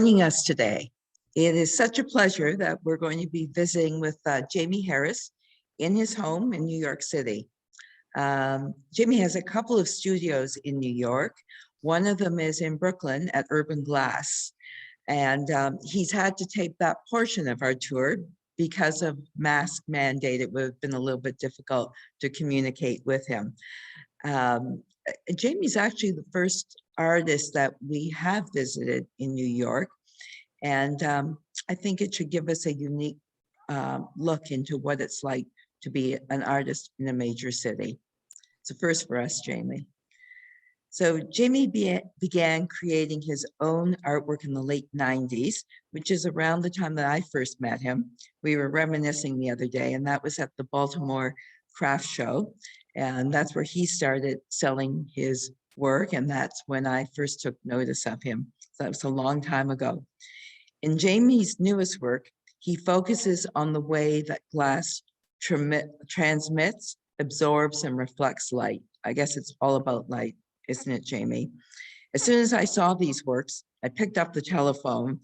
Joining us today. It is such a pleasure that we're going to be visiting with Jamie Harris in his home in New York City. Jamie has a couple of studios in New York. One of them is in Brooklyn at Urban Glass. And he's had to tape that portion of our tour because of mask mandate. It would have been a little bit difficult to communicate with him. Jamie's actually the first artist that we have visited in New York. And I think it should give us a unique look into what it's like to be an artist in a major city. It's a first for us, Jamie. So Jamie began creating his own artwork in the late 90s, which is around the time that I first met him. We were reminiscing the other day, and that was at the Baltimore Craft Show. And that's where he started selling his work. And that's when I first took notice of him. So that was a long time ago. In Jamie's newest work, he focuses on the way that glass transmits, absorbs, and reflects light. I guess it's all about light, isn't it, Jamie? As soon as I saw these works, I picked up the telephone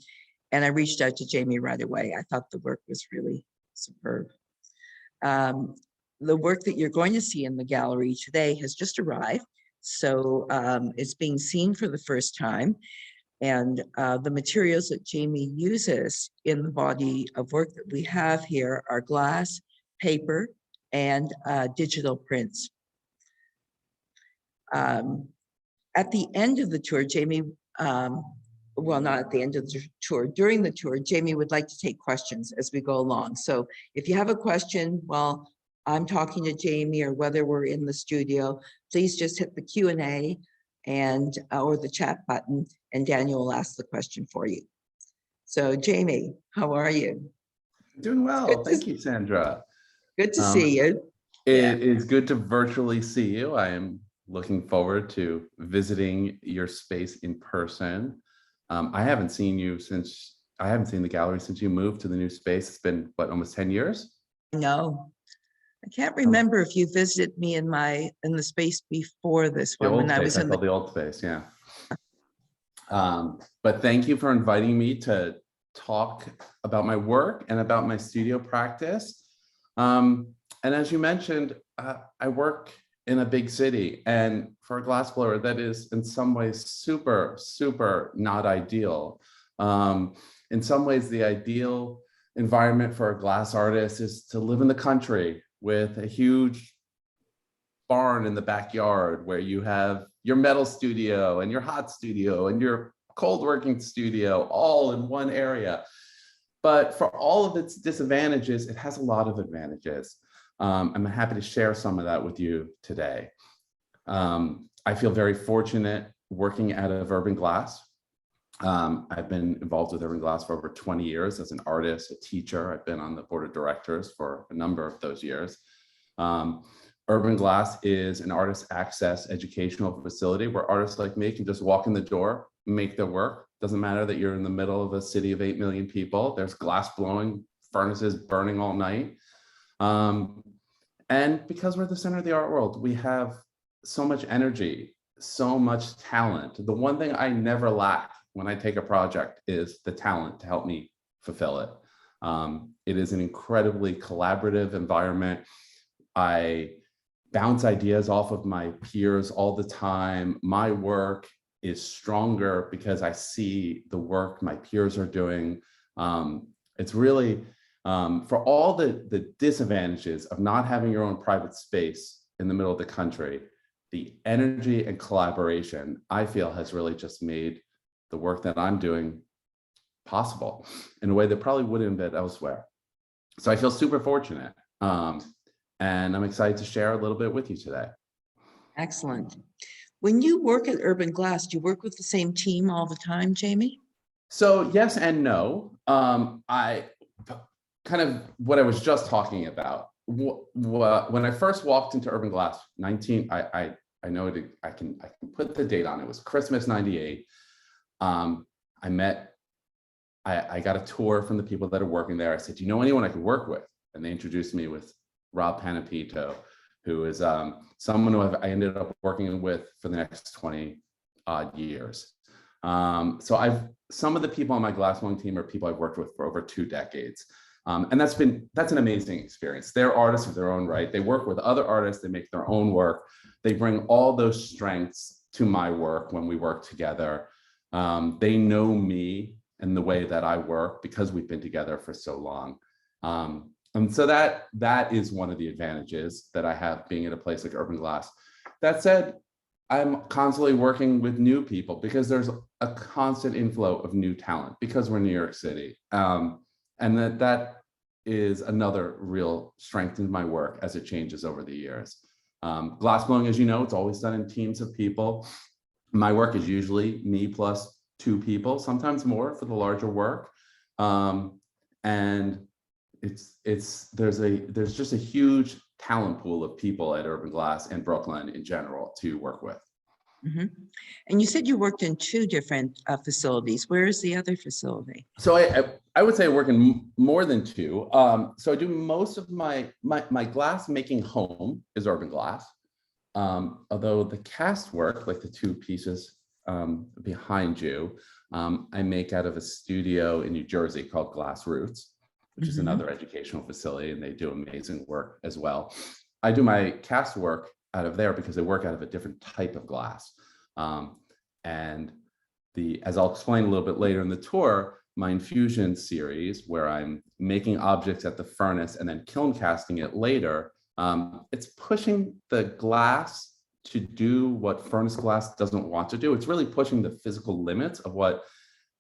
and I reached out to Jamie right away. I thought the work was really superb. The work that you're going to see in the gallery today has just arrived. So it's being seen for the first time. And the materials that Jamie uses in the body of work that we have here are glass, paper, and digital prints. At the end of the tour, Jamie, well, not at the end of the tour, during the tour, Jamie would like to take questions as we go along. So if you have a question while I'm talking to Jamie or whether we're in the studio, please just hit the Q&A and or the chat button, and Daniel will ask the question for you. So Jamie, how are you? Doing well. Thank you, Sandra. Good to see you. It is good to virtually see you. I am looking forward to visiting your space in person. I haven't seen the gallery since you moved to the new space. It's been, what, almost 10 years? No, I can't remember if you visited me in the space before this one. When I was in the old space, yeah. But thank you for inviting me to talk about my work and about my studio practice. And as you mentioned, I work in a big city, and for a glassblower, that is in some ways super, super not ideal. In some ways, the ideal environment for a glass artist is to live in the country with a huge barn in the backyard where you have your metal studio and your hot studio and your cold working studio all in one area. But for all of its disadvantages, it has a lot of advantages. I'm happy to share some of that with you today. I feel very fortunate working out of Urban Glass. I've been involved with Urban Glass for over 20 years as an artist, a teacher. I've been on the board of directors for a number of those years. Urban Glass is an artist access educational facility where artists like me can just walk in the door, make their work. Doesn't matter that you're in the middle of a city of 8 million people. There's glass blowing, furnaces burning all night. And because we're the center of the art world, we have so much energy, so much talent. The one thing I never lack when I take a project is the talent to help me fulfill it. It is an incredibly collaborative environment. I bounce ideas off of my peers all the time. My work is stronger because I see the work my peers are doing. It's really, for all the disadvantages of not having your own private space in the middle of the country, the energy and collaboration, I feel, has really just made the work that I'm doing possible in a way that probably wouldn't have been elsewhere. So I feel super fortunate. And I'm excited to share a little bit with you today. Excellent. When you work at Urban Glass, do you work with the same team all the time, Jamie? So yes and no. I kind of what I was just talking about. When I first walked into Urban Glass, I know it, I can put the date on it. It was Christmas '98. I got a tour from the people that are working there. I said, do you know anyone I could work with? And they introduced me with Rob Panepito, who is someone who I ended up working with for the next 20 odd years. So I've some of the people on my glassblowing team are people I've worked with for over 2 decades. And that's an amazing experience. They're artists of their own right. They work with other artists, they make their own work. They bring all those strengths to my work when we work together. They know me and the way that I work because we've been together for so long. And so that is one of the advantages that I have being at a place like Urban Glass. That said, I'm constantly working with new people because there's a constant inflow of new talent because we're in New York City. And that is another real strength in my work as it changes over the years. Glassblowing, as you know, it's always done in teams of people. My work is usually me plus 2 people, sometimes more for the larger work. And there's just a huge talent pool of people at Urban Glass and Brooklyn in general to work with. Mhm. And you said you worked in 2 different facilities. Where is the other facility? So I would say I work in more than 2. So I do most of my glass making home is Urban Glass. Although the cast work, like the 2 pieces behind you, I make out of a studio in New Jersey called Glass Roots, which is another educational facility, and they do amazing work as well. I do my cast work out of there because I work out of a different type of glass. And as I'll explain a little bit later in the tour, my infusion series, where I'm making objects at the furnace and then kiln casting it later, it's pushing the glass to do what furnace glass doesn't want to do. It's really pushing the physical limits of what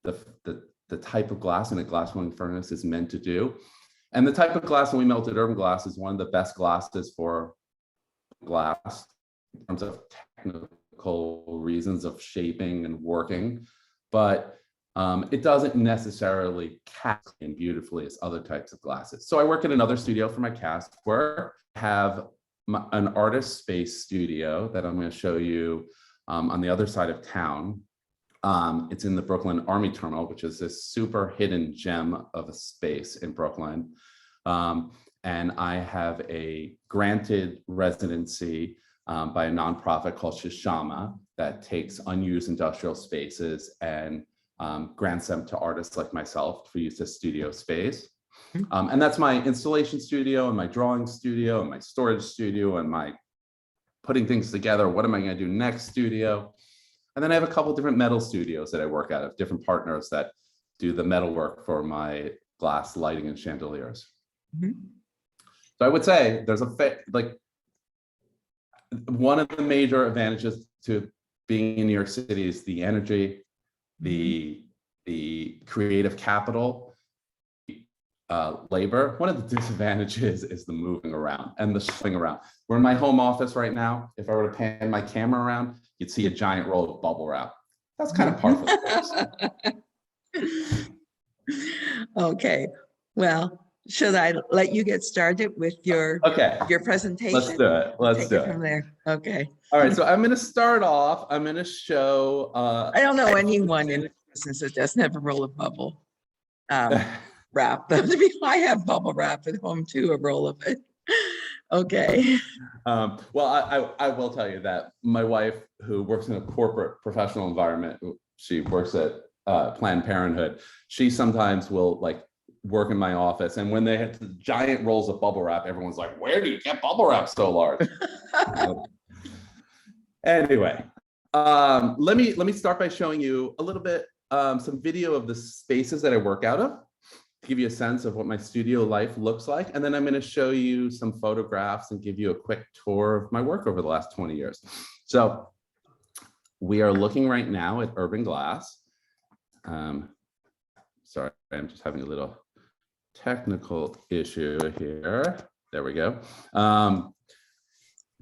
the type of glass in a glassblowing furnace is meant to do. And the type of glass that we melt at Urban Glass is one of the best glasses for glass in terms of technical reasons of shaping and working, but it doesn't necessarily cast in beautifully as other types of glasses. So I work at another studio for my cast work. I have an artist space studio that I'm going to show you on the other side of town. It's in the Brooklyn Army Terminal, which is this super hidden gem of a space in Brooklyn. And I have a granted residency by a nonprofit called Shishama that takes unused industrial spaces and grants them to artists like myself for use as studio space. And that's my installation studio and my drawing studio and my storage studio and my putting things together. What am I going to do next studio? And then I have a couple different metal studios that I work out of, different partners that do the metal work for my glass lighting and chandeliers. So I would say there's one of the major advantages to being in New York City is the energy, the creative capital, labor. One of the disadvantages is the moving around and the swing around. We're in my home office right now. If I were to pan my camera around, you'd see a giant roll of bubble wrap. That's kind of par for the course. Okay, well, should I let you get started with your presentation? Let's do it. Let's do it from there. Okay. All right, so I'm going to start off. I'm going to show. I don't know anyone in business that doesn't have a roll of bubble wrap. I have bubble wrap at home too, a roll of it. Okay. Well, I will tell you that my wife, who works in a corporate professional environment, she works at Planned Parenthood. She sometimes will work in my office, and when they had the giant rolls of bubble wrap, everyone's like, "Where do you get bubble wrap so large?" Anyway, let me start by showing you a little bit some video of the spaces that I work out of, to give you a sense of what my studio life looks like, and then I'm going to show you some photographs and give you a quick tour of my work over the last 20 years. So we are looking right now at Urban Glass. Sorry, I'm just having a little technical issue here. There we go.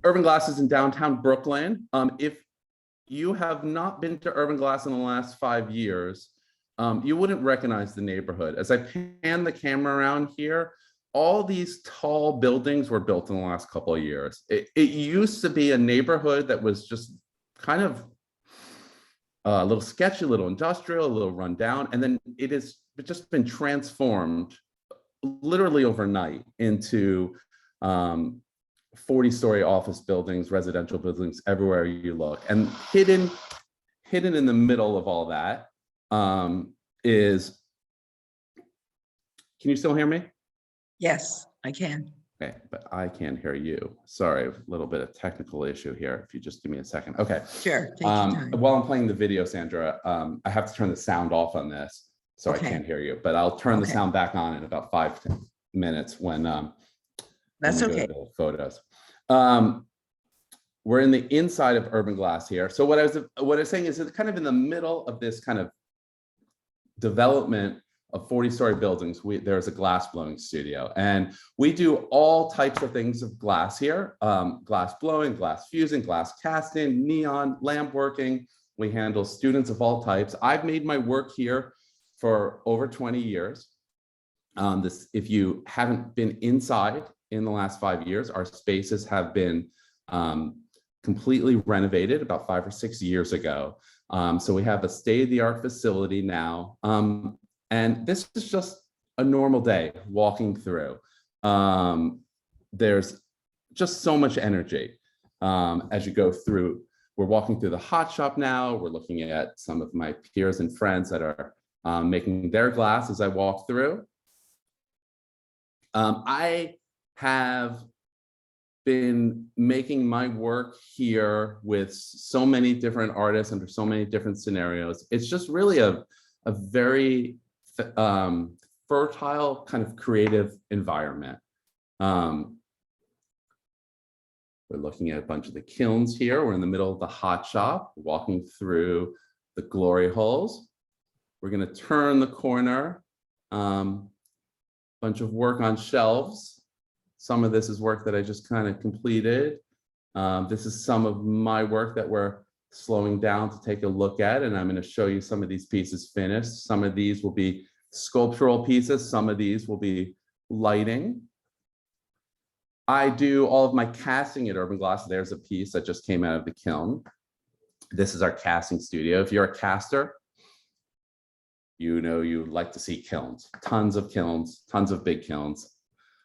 Urban Glass is in downtown Brooklyn. If you have not been to Urban Glass in the last 5 years, you wouldn't recognize the neighborhood. As I pan the camera around here, all these tall buildings were built in the last couple of years. It used to be a neighborhood that was just kind of a little sketchy, a little industrial, a little run down, and then it's just been transformed literally overnight into 40-story office buildings, residential buildings everywhere you look. And hidden in the middle of all that is, can you still hear me? Yes, I can. Okay, but I can't hear you. Sorry, a little bit of technical issue here. If you just give me a second. Okay. Sure, take your time. While I'm playing the video, Sandra, I have to turn the sound off on this, so I Okay. can't hear you. But I'll turn the Okay. sound back on in about 5-10 minutes when That's we go okay. to the photos. We're in the inside of Urban Glass here. So what I was saying is it's kind of in the middle of this kind of development of 40-story buildings. There's a glass blowing studio, and we do all types of things of glass here: glass blowing, glass fusing, glass casting, neon, lamp working. We handle students of all types. I've made my work here for over 20 years. If you haven't been inside in the last 5 years, our spaces have been completely renovated about 5 or 6 years ago. So we have a state-of-the-art facility now. And this is just a normal day walking through. There's just so much energy as you go through. We're walking through the hot shop now. We're looking at some of my peers and friends that are making their glass as I walk through. I have been making my work here with so many different artists under so many different scenarios. It's just really a very fertile kind of creative environment. We're looking at a bunch of the kilns here. We're in the middle of the hot shop, walking through the glory holes. We're going to turn the corner. Bunch of work on shelves. Some of this is work that I just kind of completed. This is some of my work that we're slowing down to take a look at, and I'm going to show you some of these pieces finished. Some of these will be sculptural pieces. Some of these will be lighting. I do all of my casting at Urban Glass. There's a piece that just came out of the kiln. This is our casting studio. If you're a caster, you know you like to see kilns, tons of big kilns.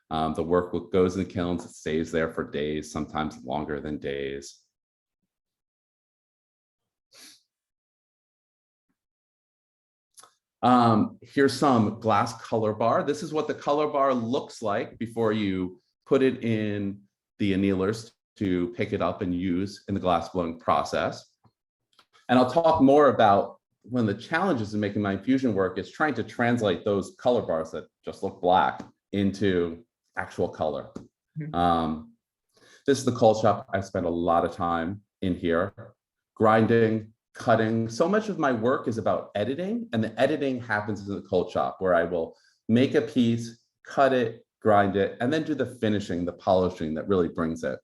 The work goes in the kilns, it stays there for days, sometimes longer than days. Here's some glass color bar. This is what the color bar looks like before you put it in the annealers to pick it up and use in the glass blowing process. And I'll talk more about one of the challenges in making my infusion work is trying to translate those color bars that just look black into actual color. This is the cold shop. I spent a lot of time in here, grinding, cutting. So much of my work is about editing, and the editing happens in the cold shop where I will make a piece, cut it, grind it, and then do the finishing, the polishing that really brings it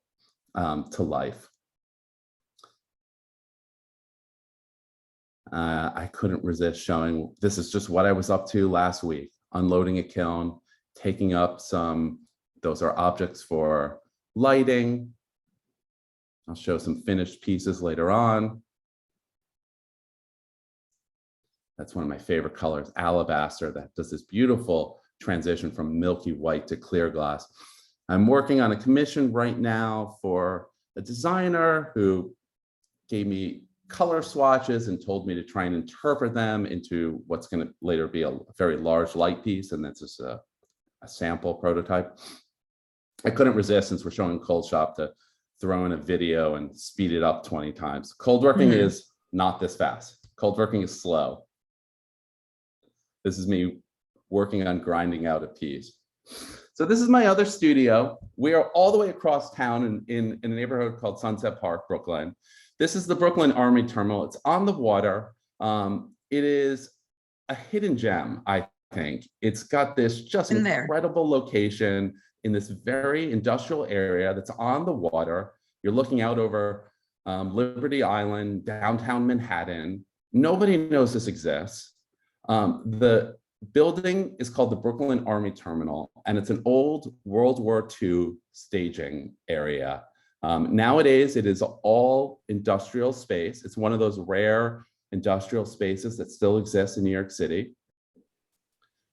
to life. I couldn't resist showing, this is just what I was up to last week, unloading a kiln, taking up those are objects for lighting. I'll show some finished pieces later on. That's one of my favorite colors, alabaster, that does this beautiful transition from milky white to clear glass. I'm working on a commission right now for a designer who gave me color swatches and told me to try and interpret them into what's going to later be a very large light piece, and that's just a sample prototype. I couldn't resist, since we're showing cold shop, to throw in a video and speed it up 20 times. Cold working is not this fast. Cold working is slow. This is me working on grinding out a piece. So this is my other studio. We are all the way across town in a neighborhood called Sunset Park, Brooklyn. This is the Brooklyn Army Terminal. It's on the water. It is a hidden gem, I think. It's got this just incredible location in this very industrial area that's on the water. You're looking out over Liberty Island, downtown Manhattan. Nobody knows this exists. The building is called the Brooklyn Army Terminal, and it's an old World War II staging area. Nowadays, it is all industrial space. It's one of those rare industrial spaces that still exists in New York City.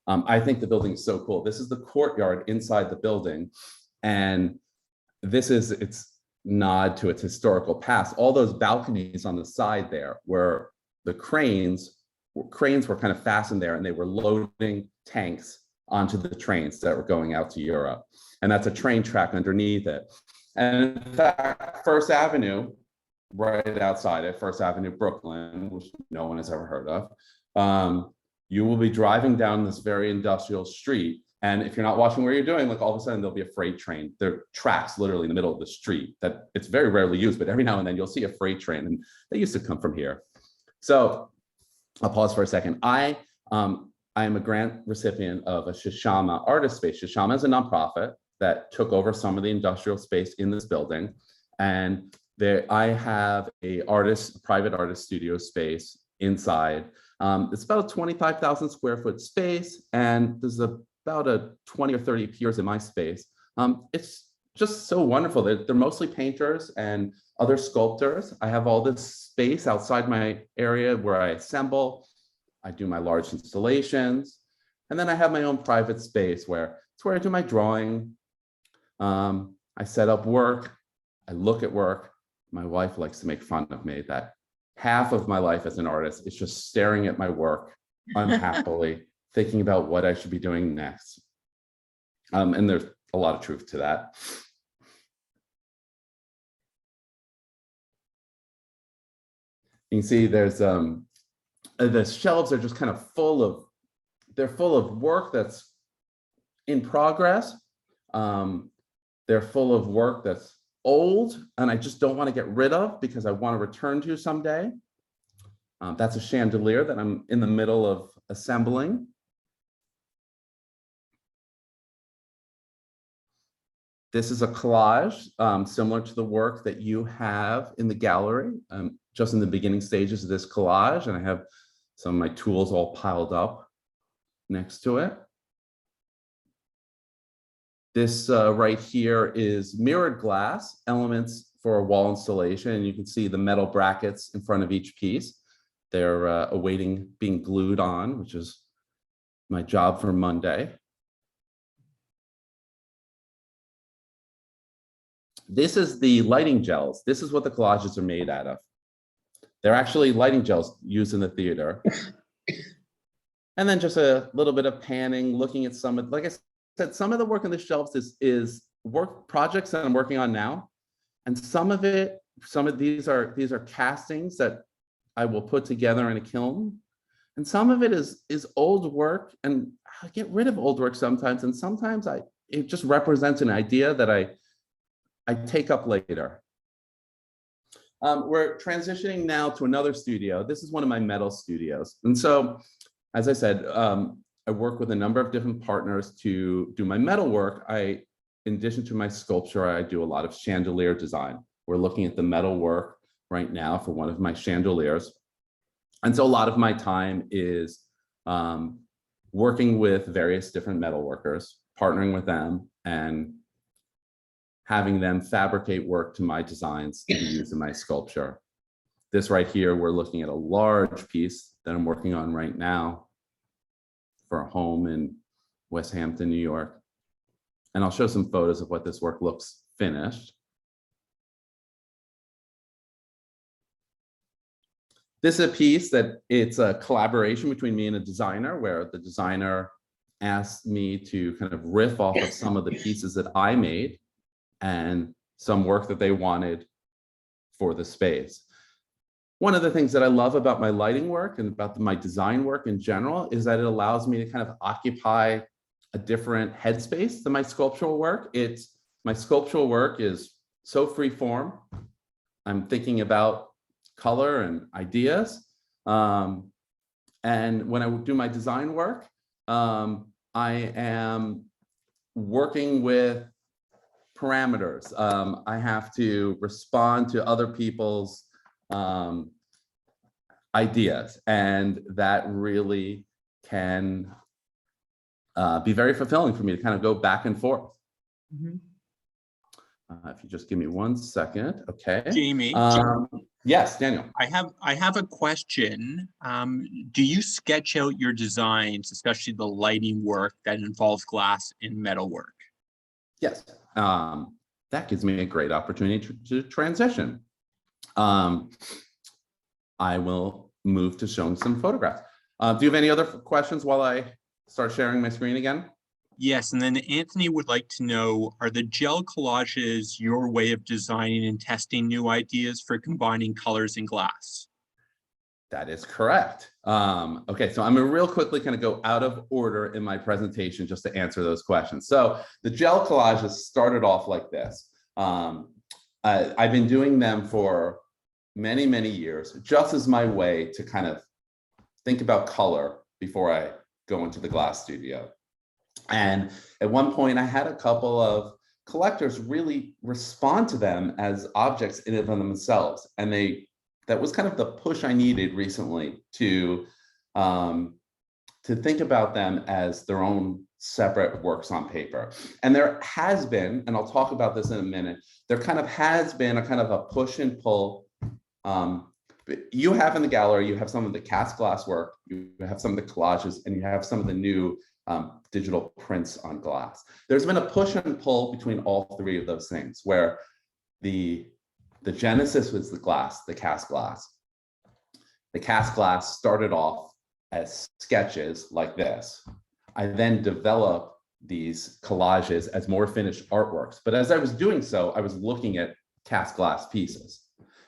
I think the building is so cool. This is the courtyard inside the building, and this is its nod to its historical past. All those balconies on the side there were the cranes cranes were kind of fastened there, and they were loading tanks onto the trains that were going out to Europe. And that's a train track underneath it. And in fact, First Avenue, right outside it, First Avenue, Brooklyn, which no one has ever heard of, you will be driving down this very industrial street. And if you're not watching where you're doing, like all of a sudden there'll be a freight train. There are tracks literally in the middle of the street that it's very rarely used, but every now and then you'll see a freight train, and they used to come from here. So I'll pause for a second. I am a grant recipient of a Shishama artist space. Shishama is a nonprofit that took over some of the industrial space in this building. And there, I have a private artist studio space inside. It's about a 25,000 square foot space, and there's about a 20 or 30 peers in my space. It's just so wonderful. They're mostly painters and other sculptors. I have all this space outside my area where I assemble. I do my large installations. And then I have my own private space where it's where I do my drawing. I set up work. I look at work. My wife likes to make fun of me that half of my life as an artist is just staring at my work unhappily, thinking about what I should be doing next. And there's a lot of truth to that. You can see there's the shelves are just kind of they're full of work that's in progress. They're full of work that's old and I just don't want to get rid of because I want to return to someday. That's a chandelier that I'm in the middle of assembling. This is a collage similar to the work that you have in the gallery. Just in the beginning stages of this collage, and I have some of my tools all piled up next to it. This right here is mirrored glass elements for a wall installation, and you can see the metal brackets in front of each piece. They're awaiting being glued on, which is my job for Monday. This is the lighting gels. This is what the collages are made out of. They're actually lighting gels used in the theater. And then just a little bit of panning, looking at some of, like I said, some of the work on the shelves is work projects that I'm working on now. And some of these are castings that I will put together in a kiln. And some of it is old work, and I get rid of old work sometimes. And sometimes it just represents an idea that I take up later. We're transitioning now to another studio. This is one of my metal studios. And so, as I said, I work with a number of different partners to do my metal work. In addition to my sculpture, I do a lot of chandelier design. We're looking at the metal work right now for one of my chandeliers. And so a lot of my time is working with various different metal workers, partnering with them, and having them fabricate work to my designs to be used in my sculpture. This right here, we're looking at a large piece that I'm working on right now for a home in West Hampton, New York. And I'll show some photos of what this work looks finished. This is a piece that it's a collaboration between me and a designer, where the designer asked me to kind of riff off of some of the pieces that I made and some work that they wanted for the space. One of the things that I love about my lighting work and about my design work in general is that it allows me to kind of occupy a different headspace than my sculptural work. My sculptural work is so free form. I'm thinking about color and ideas. And when I do my design work, I am working with parameters. I have to respond to other people's ideas, and that really can be very fulfilling for me to kind of go back and forth. Mhm. If you just give me 1 second, okay. Jamie, Yes, Daniel. I have a question. Do you sketch out your designs, especially the lighting work that involves glass and metal work? Yes, that gives me a great opportunity to transition. I will move to showing some photographs. Do you have any other questions while I start sharing my screen again? Yes, and then Anthony would like to know, are the gel collages your way of designing and testing new ideas for combining colors in glass? That is correct. Okay, so I'm gonna real quickly kind of go out of order in my presentation just to answer those questions. So the gel collages started off like this. I've been doing them for many, many years, just as my way to kind of think about color before I go into the glass studio. And at one point I had a couple of collectors really respond to them as objects in and of themselves. And that was kind of the push I needed recently to think about them as their own separate works on paper. And there has been, and I'll talk about this in a minute, there kind of has been a kind of a push and pull. You have in the gallery, you have some of the cast glass work, you have some of the collages, and you have some of the new digital prints on glass. There's been a push and pull between all three of those things, where the genesis was the glass, the cast glass. The cast glass started off as sketches like this. I then developed these collages as more finished artworks. But as I was doing so, I was looking at cast glass pieces.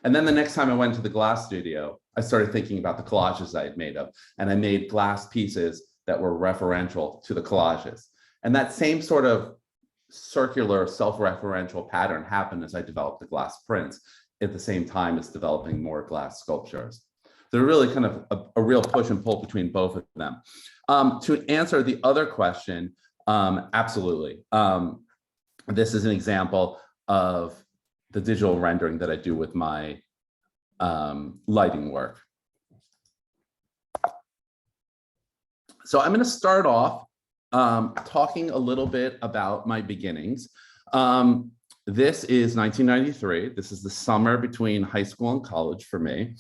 And then the next time I went to the glass studio, I started thinking about the collages I had made up, and I made glass pieces that were referential to the collages. And that same sort of circular self-referential pattern happened as I developed the glass prints at the same time as developing more glass sculptures. They're really kind of a real push and pull between both of them. To answer the other question, absolutely. This is an example of the digital rendering that I do with my lighting work. So I'm going to start off talking a little bit about my beginnings. This is 1993. This is the summer between high school and college for me.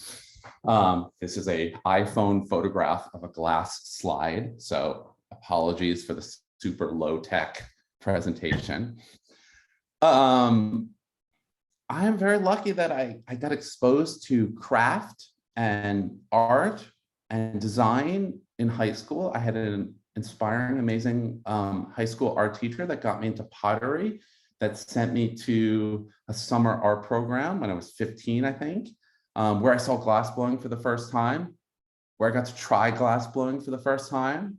This is an iPhone photograph of a glass slide. So apologies for the super low tech presentation. I am very lucky that I got exposed to craft and art and design in high school. I had an inspiring, amazing high school art teacher that got me into pottery, that sent me to a summer art program when I was 15, I think, where I saw glass blowing for the first time, where I got to try glass blowing for the first time.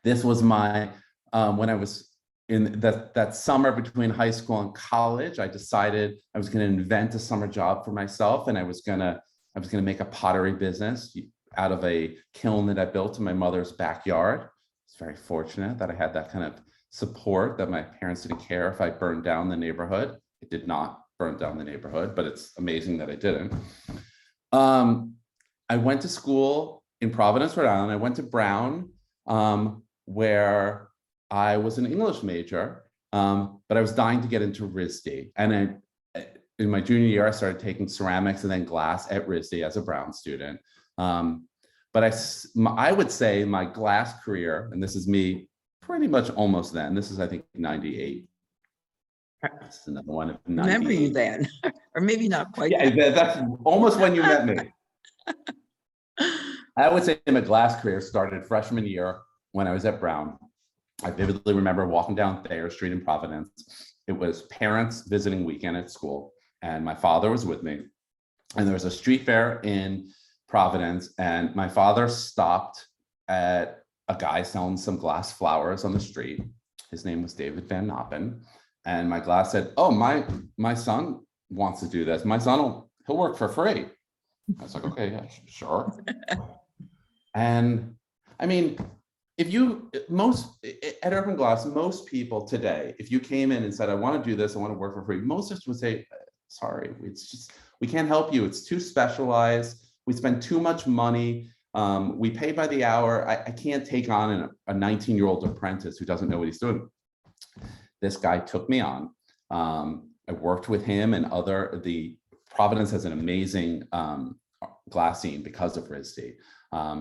This was my, when I was in that summer between high school and college, I decided I was going to invent a summer job for myself, and I was going to make a pottery business out of a kiln that I built in my mother's backyard. It's very fortunate that I had that kind of support, that my parents didn't care if I burned down the neighborhood. It did not burn down the neighborhood, but it's amazing that I didn't. I went to school in Providence, Rhode Island. I went to Brown, where I was an English major, but I was dying to get into RISD. And in my junior year, I started taking ceramics and then glass at RISD as a Brown student. But I would say my glass career, and this is me pretty much almost then, this is, I think, 98. This is another one of 98. Remember you then, or maybe not quite. Yeah, that's almost when you met me. I would say my glass career started freshman year when I was at Brown. I vividly remember walking down Thayer Street in Providence. It was parents visiting weekend at school, and my father was with me. And there was a street fair in Providence, and my father stopped at a guy selling some glass flowers on the street. His name was David Van Noppen. And my glass said, "Oh, my son wants to do this. My son he'll work for free." I was like, "Okay, yeah, sure." And I mean, at Urban Glass, most people today, if you came in and said, "I want to do this, I want to work for free," most of us would say, "Sorry, we can't help you. It's too specialized. We spend too much money. We pay by the hour. I can't take on a 19-year-old apprentice who doesn't know what he's doing." This guy took me on. I worked with him and Providence has an amazing glass scene because of RISD.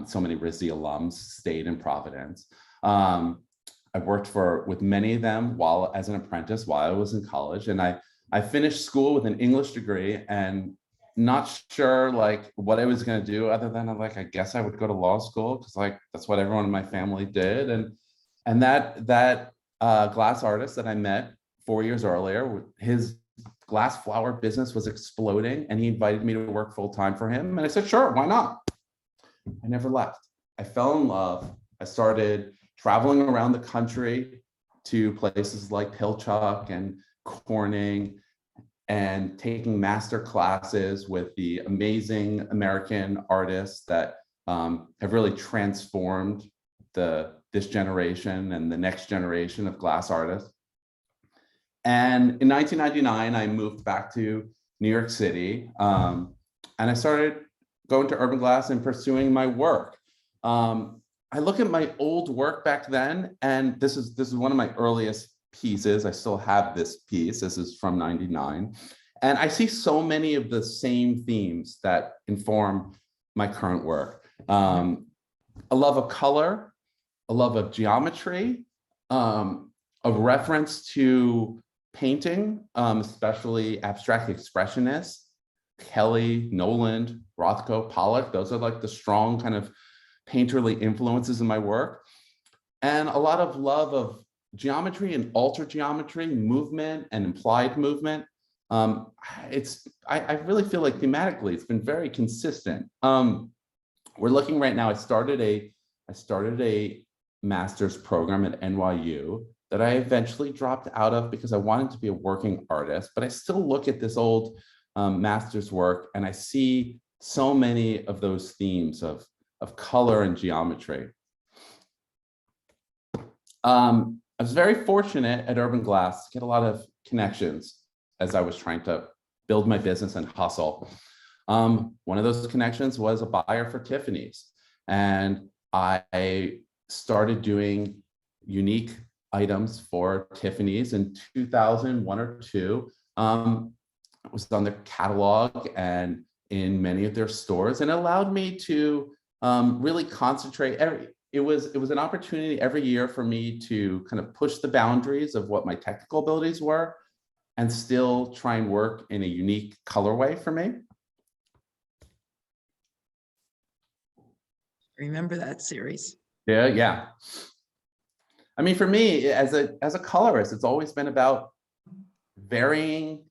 So many RISD alums stayed in Providence. I worked with many of them as an apprentice while I was in college, and I finished school with an English degree, and not sure like what I was going to do other than I'm like, I guess I would go to law school because like that's what everyone in my family did. And that glass artist that I met 4 years earlier, his glass flower business was exploding and he invited me to work full time for him. And I said, sure, why not? I never left. I fell in love. I started traveling around the country to places like Pilchuck and Corning and taking master classes with the amazing American artists that have really transformed this generation and the next generation of glass artists. And in 1999, I moved back to New York City, and I started going to Urban Glass and pursuing my work. I look at my old work back then, and this is one of my earliest pieces. I still have this piece. This is from '99. And I see so many of the same themes that inform my current work. A love of color, a love of geometry, a reference to painting, especially abstract expressionists, Kelly, Noland, Rothko, Pollock. Those are like the strong kind of painterly influences in my work. And a lot of love of geometry and altered geometry, movement and implied movement. I really feel like thematically it's been very consistent. We're looking right now, I started a master's program at NYU that I eventually dropped out of because I wanted to be a working artist, but I still look at this old master's work and I see so many of those themes of color and geometry. I was very fortunate at Urban Glass to get a lot of connections as I was trying to build my business and hustle. One of those connections was a buyer for Tiffany's. And I started doing unique items for Tiffany's in 2001 or two. It was on their catalog and in many of their stores, and it allowed me to really concentrate. It was an opportunity every year for me to kind of push the boundaries of what my technical abilities were and still try and work in a unique colorway for me. Remember that series? Yeah. I mean, for me, as a colorist, it's always been about varying,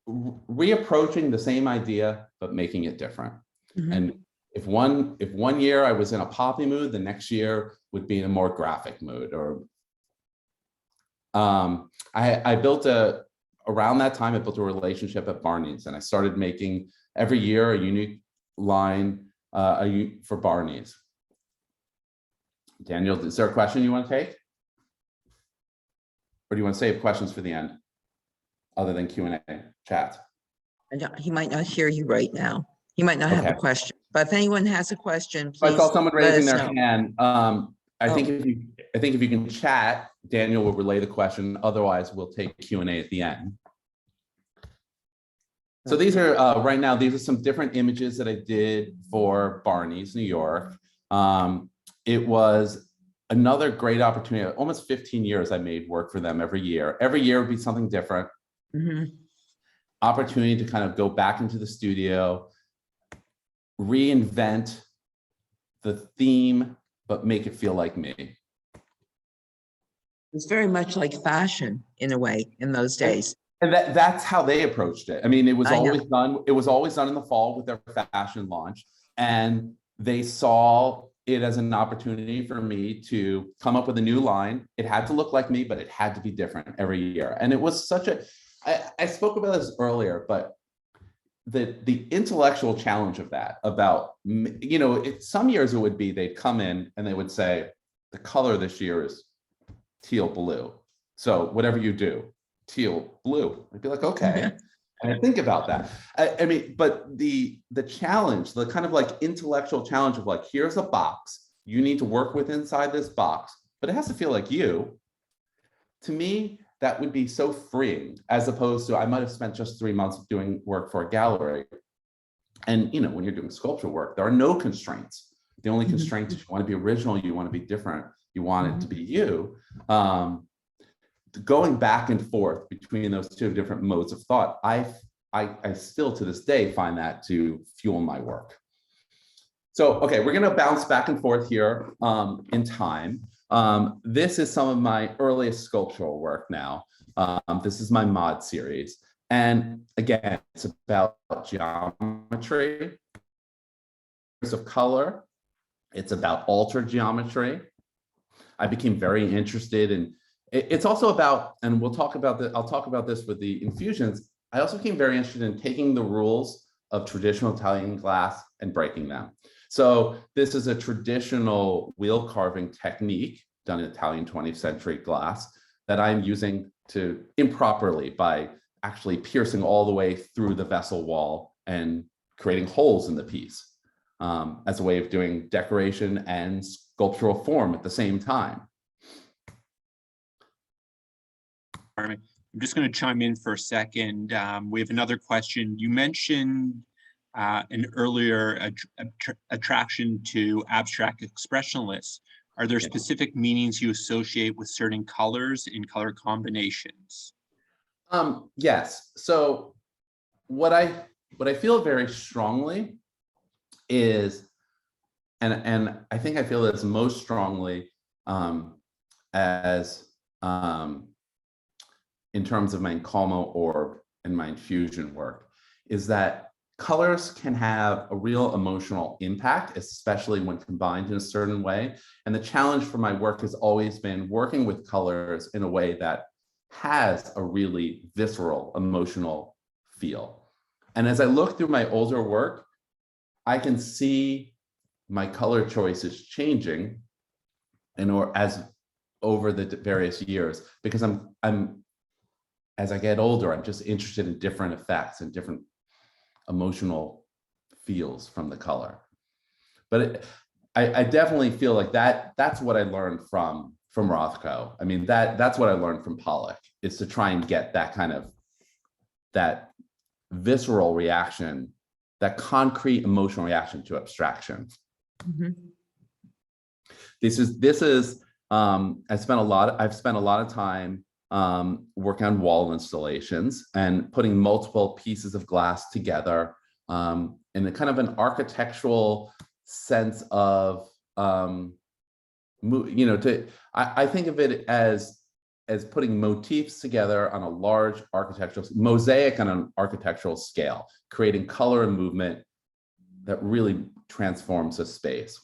reapproaching the same idea, but making it different. Mhm. And if one year I was in a poppy mood, the next year would be in a more graphic mood. Or I built around that time, I built a relationship at Barney's, and I started making every year a unique line for Barney's. Daniel, is there a question you want to take? Or do you want to save questions for the end, other than Q&A chat? He might not hear you right now. He might not have a Okay. question, but if anyone has a question, I please saw someone let raising us their know. hand. I think if you can chat, Daniel will relay the question. Otherwise, we'll take Q&A at the end. So these are right now, these are some different images that I did for Barney's, New York. It was another great opportunity. Almost 15 years I made work for them every year. Every year would be something different. Mhm. Opportunity to kind of go back into the studio, reinvent the theme, but make it feel like me. It's very much like fashion in a way in those days. And that's how they approached it. I mean, it was I know. always done. It was always done in the fall with their fashion launch, and they saw it as an opportunity for me to come up with a new line. It had to look like me, but it had to be different every year. And it was such a. I spoke about this earlier, but the intellectual challenge of that, about, you know, some years it would be they'd come in and they would say the color this year is teal blue, so whatever you do, teal blue. I'd be like, okay. And I think about that. I mean, but the challenge, the kind of like intellectual challenge of like, here's a box you need to work with inside this box, but it has to feel like you. To me, that would be so freeing, as opposed to I might have spent just 3 months doing work for a gallery. And you know, when you're doing sculptural work, there are no constraints. The only constraint is you want to be original, you want to be different, you want it to be you. Going back and forth between those two different modes of thought, I I still to this day find that to fuel my work. So, okay, we're going to bounce back and forth here in time. This is some of my earliest sculptural work now. This is my mod series. And again, it's about geometry, of color. It's about altered geometry. I became very interested in, it's also about, and we'll talk about that, I'll talk about this with the infusions. I also became very interested in taking the rules of traditional Italian glass and breaking them. So this is a traditional wheel carving technique done in Italian 20th century glass that I'm using to improperly by actually piercing all the way through the vessel wall and creating holes in the piece as a way of doing decoration and sculptural form at the same time. I'm just going to chime in for a second. We have another question. You mentioned an earlier attraction to abstract expressionists. Are there specific meanings you associate with certain colors and color combinations? Yes. So what I feel very strongly is, and I think I feel this most strongly as in terms of my Encalmo orb and my infusion work, is that colors can have a real emotional impact, especially when combined in a certain way. And the challenge for my work has always been working with colors in a way that has a really visceral emotional feel. And as I look through my older work, I can see my color choices changing as over the various years, because I'm as I get older, I'm just interested in different effects and different emotional feels from the color. But I definitely feel like that's what I learned from Rothko. I mean, that's what I learned from Pollock, is to try and get that kind of, that visceral reaction, that concrete emotional reaction to abstraction. Mm-hmm. This is I've spent a lot of time working on wall installations and putting multiple pieces of glass together in a kind of an architectural sense of, you know, I think of it as putting motifs together on a large architectural mosaic on an architectural scale, creating color and movement that really transforms a space.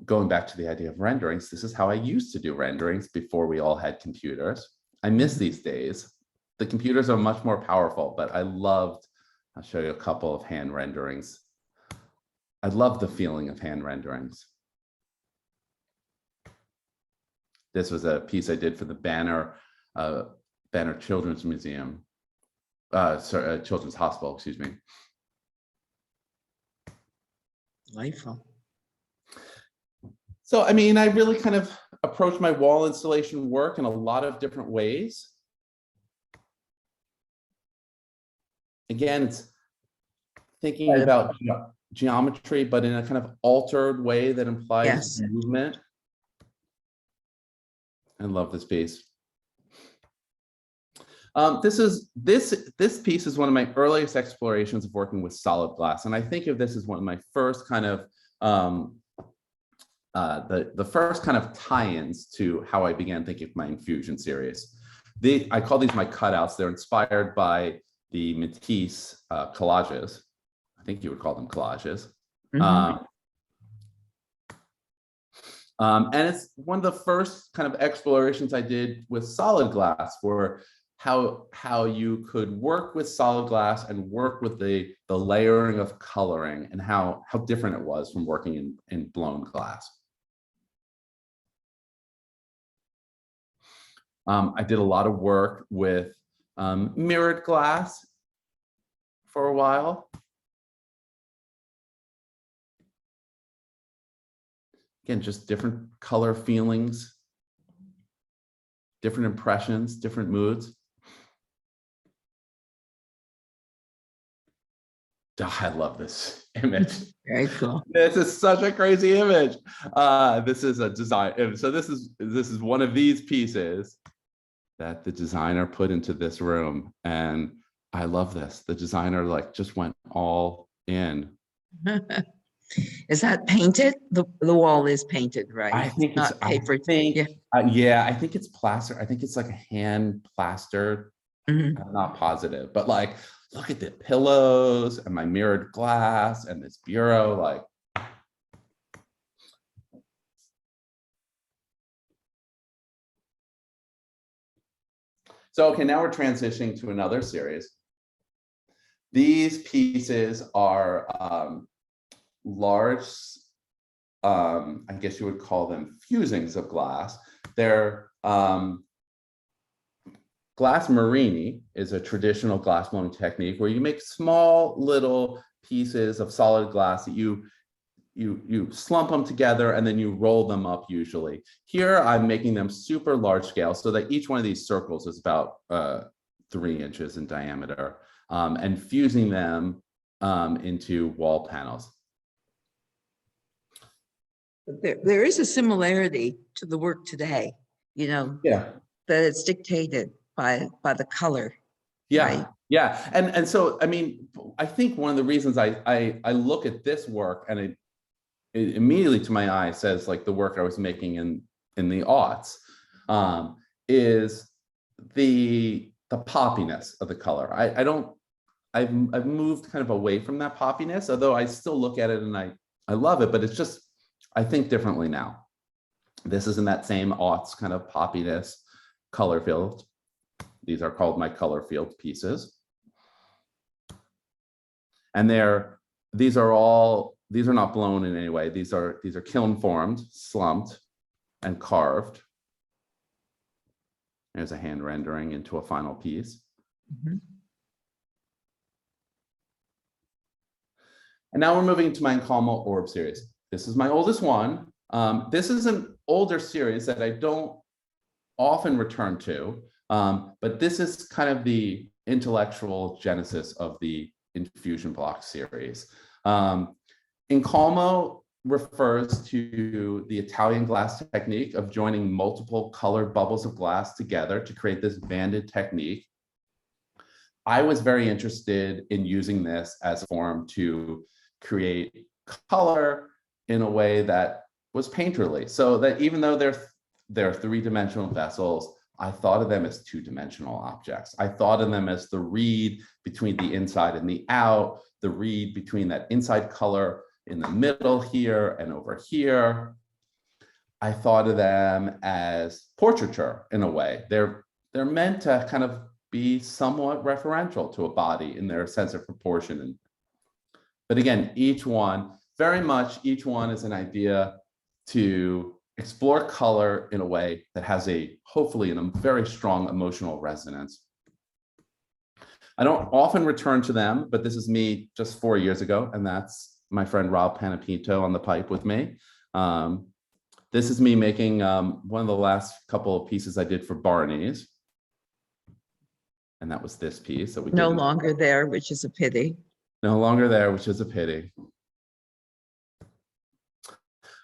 Going back to the idea of renderings, this is how I used to do renderings before we all had computers. I miss these days. The computers are much more powerful, but I'll show you a couple of hand renderings. I love the feeling of hand renderings. This was a piece I did for the Banner Children's Museum, Children's Hospital, excuse me. Delightful. So, I mean, I really kind of approach my wall installation work in a lot of different ways. Again, it's thinking about geometry, but in a kind of altered way that implies Yes. movement. I love this piece. This piece is one of my earliest explorations of working with solid glass, and I think of this as one of my first kind of the first kind of tie-ins to how I began thinking of my infusion series. I call these my cutouts. They're inspired by the Matisse collages. I think you would call them collages. Mm-hmm. And it's one of the first kind of explorations I did with solid glass, for how you could work with solid glass and work with the layering of coloring, and how different it was from working in blown glass. I did a lot of work with mirrored glass for a while. Again, just different color feelings, different impressions, different moods. Oh, I love this image. Very cool. This is such a crazy image. This is a design. So this is one of these pieces. that the designer put into this room. And I love this. The designer like just went all in. Is that painted? The wall is painted, right? I think it's, Not papered. Yeah. yeah, I think it's plaster. I think it's like a hand plastered. Mhm. I'm not positive, but like, look at the pillows and my mirrored glass and this bureau, like. So, okay, now we're transitioning to another series. These pieces are large, I guess you would call them fusings of glass. They're glass marini is a traditional glass blowing technique where you make small little pieces of solid glass that you slump them together and then you roll them up usually. Here I'm making them super large scale so that each one of these circles is about 3 inches in diameter, and fusing them into wall panels. There is a similarity to the work today, you know, Yeah. that it's dictated by the color. Yeah. Right. Yeah. And so, I mean, I think one of the reasons I look at this work and it immediately to my eye says like the work I was making in the aughts, is the poppiness of the color. I've moved kind of away from that poppiness, although I still look at it and I love it, but it's just, I think differently now. This isn't that same aughts kind of poppiness color field. These are called my color field pieces. And these are not blown in any way. These are kiln formed, slumped, and carved. There's a hand rendering into a final piece. Mhm. And now we're moving to my Encalmo Orb series. This is my oldest one. This is an older series that I don't often return to, but this is kind of the intellectual genesis of the Infusion Block series. Encalmo refers to the Italian glass technique of joining multiple colored bubbles of glass together to create this banded technique. I was very interested in using this as a form to create color in a way that was painterly, so that even though they're three-dimensional vessels, I thought of them as two-dimensional objects. I thought of them as the reed between the inside and the out, the reed between that inside color in the middle here and over here. I thought of them as portraiture in a way. They're meant to kind of be somewhat referential to a body in their sense of proportion. But again, each one is an idea to explore color in a way that has hopefully a very strong emotional resonance. I don't often return to them, but this is me just 4 years ago, and that's my friend Rob Panepinto on the pipe with me. This is me making one of the last couple of pieces I did for Barney's. And that was this piece that we No did. longer there, which is a pity. No longer there, which is a pity.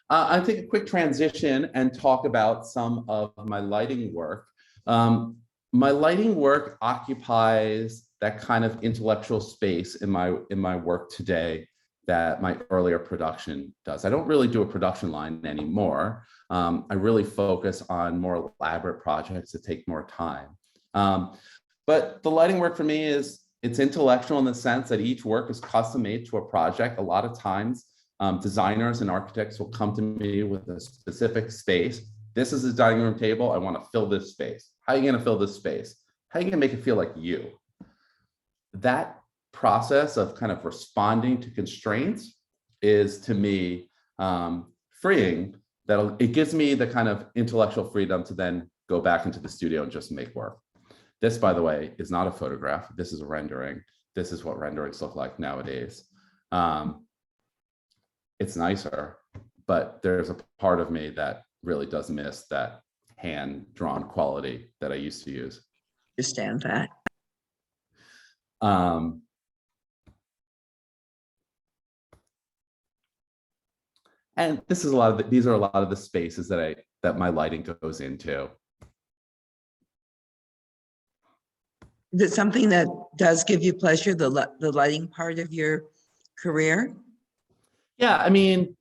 I'll take a quick transition and talk about some of my lighting work. My lighting work occupies that kind of intellectual space in my work today that my earlier production does. I don't really do a production line anymore. I really focus on more elaborate projects that take more time. But the lighting work for me it's intellectual in the sense that each work is custom made to a project. A lot of times, designers and architects will come to me with a specific space. This is a dining room table. I want to fill this space. How are you going to fill this space? How are you going to make it feel like you? That process of kind of responding to constraints is, to me, freeing. It gives me the kind of intellectual freedom to then go back into the studio and just make work. This, by the way, is not a photograph. This is a rendering. This is what renderings look like nowadays. It's nicer, but there's a part of me that really does miss that hand-drawn quality that I used to use. Understand that. And this is these are a lot of the spaces that my lighting goes into. Is it something that does give you pleasure, the lighting part of your career? Yeah, I mean,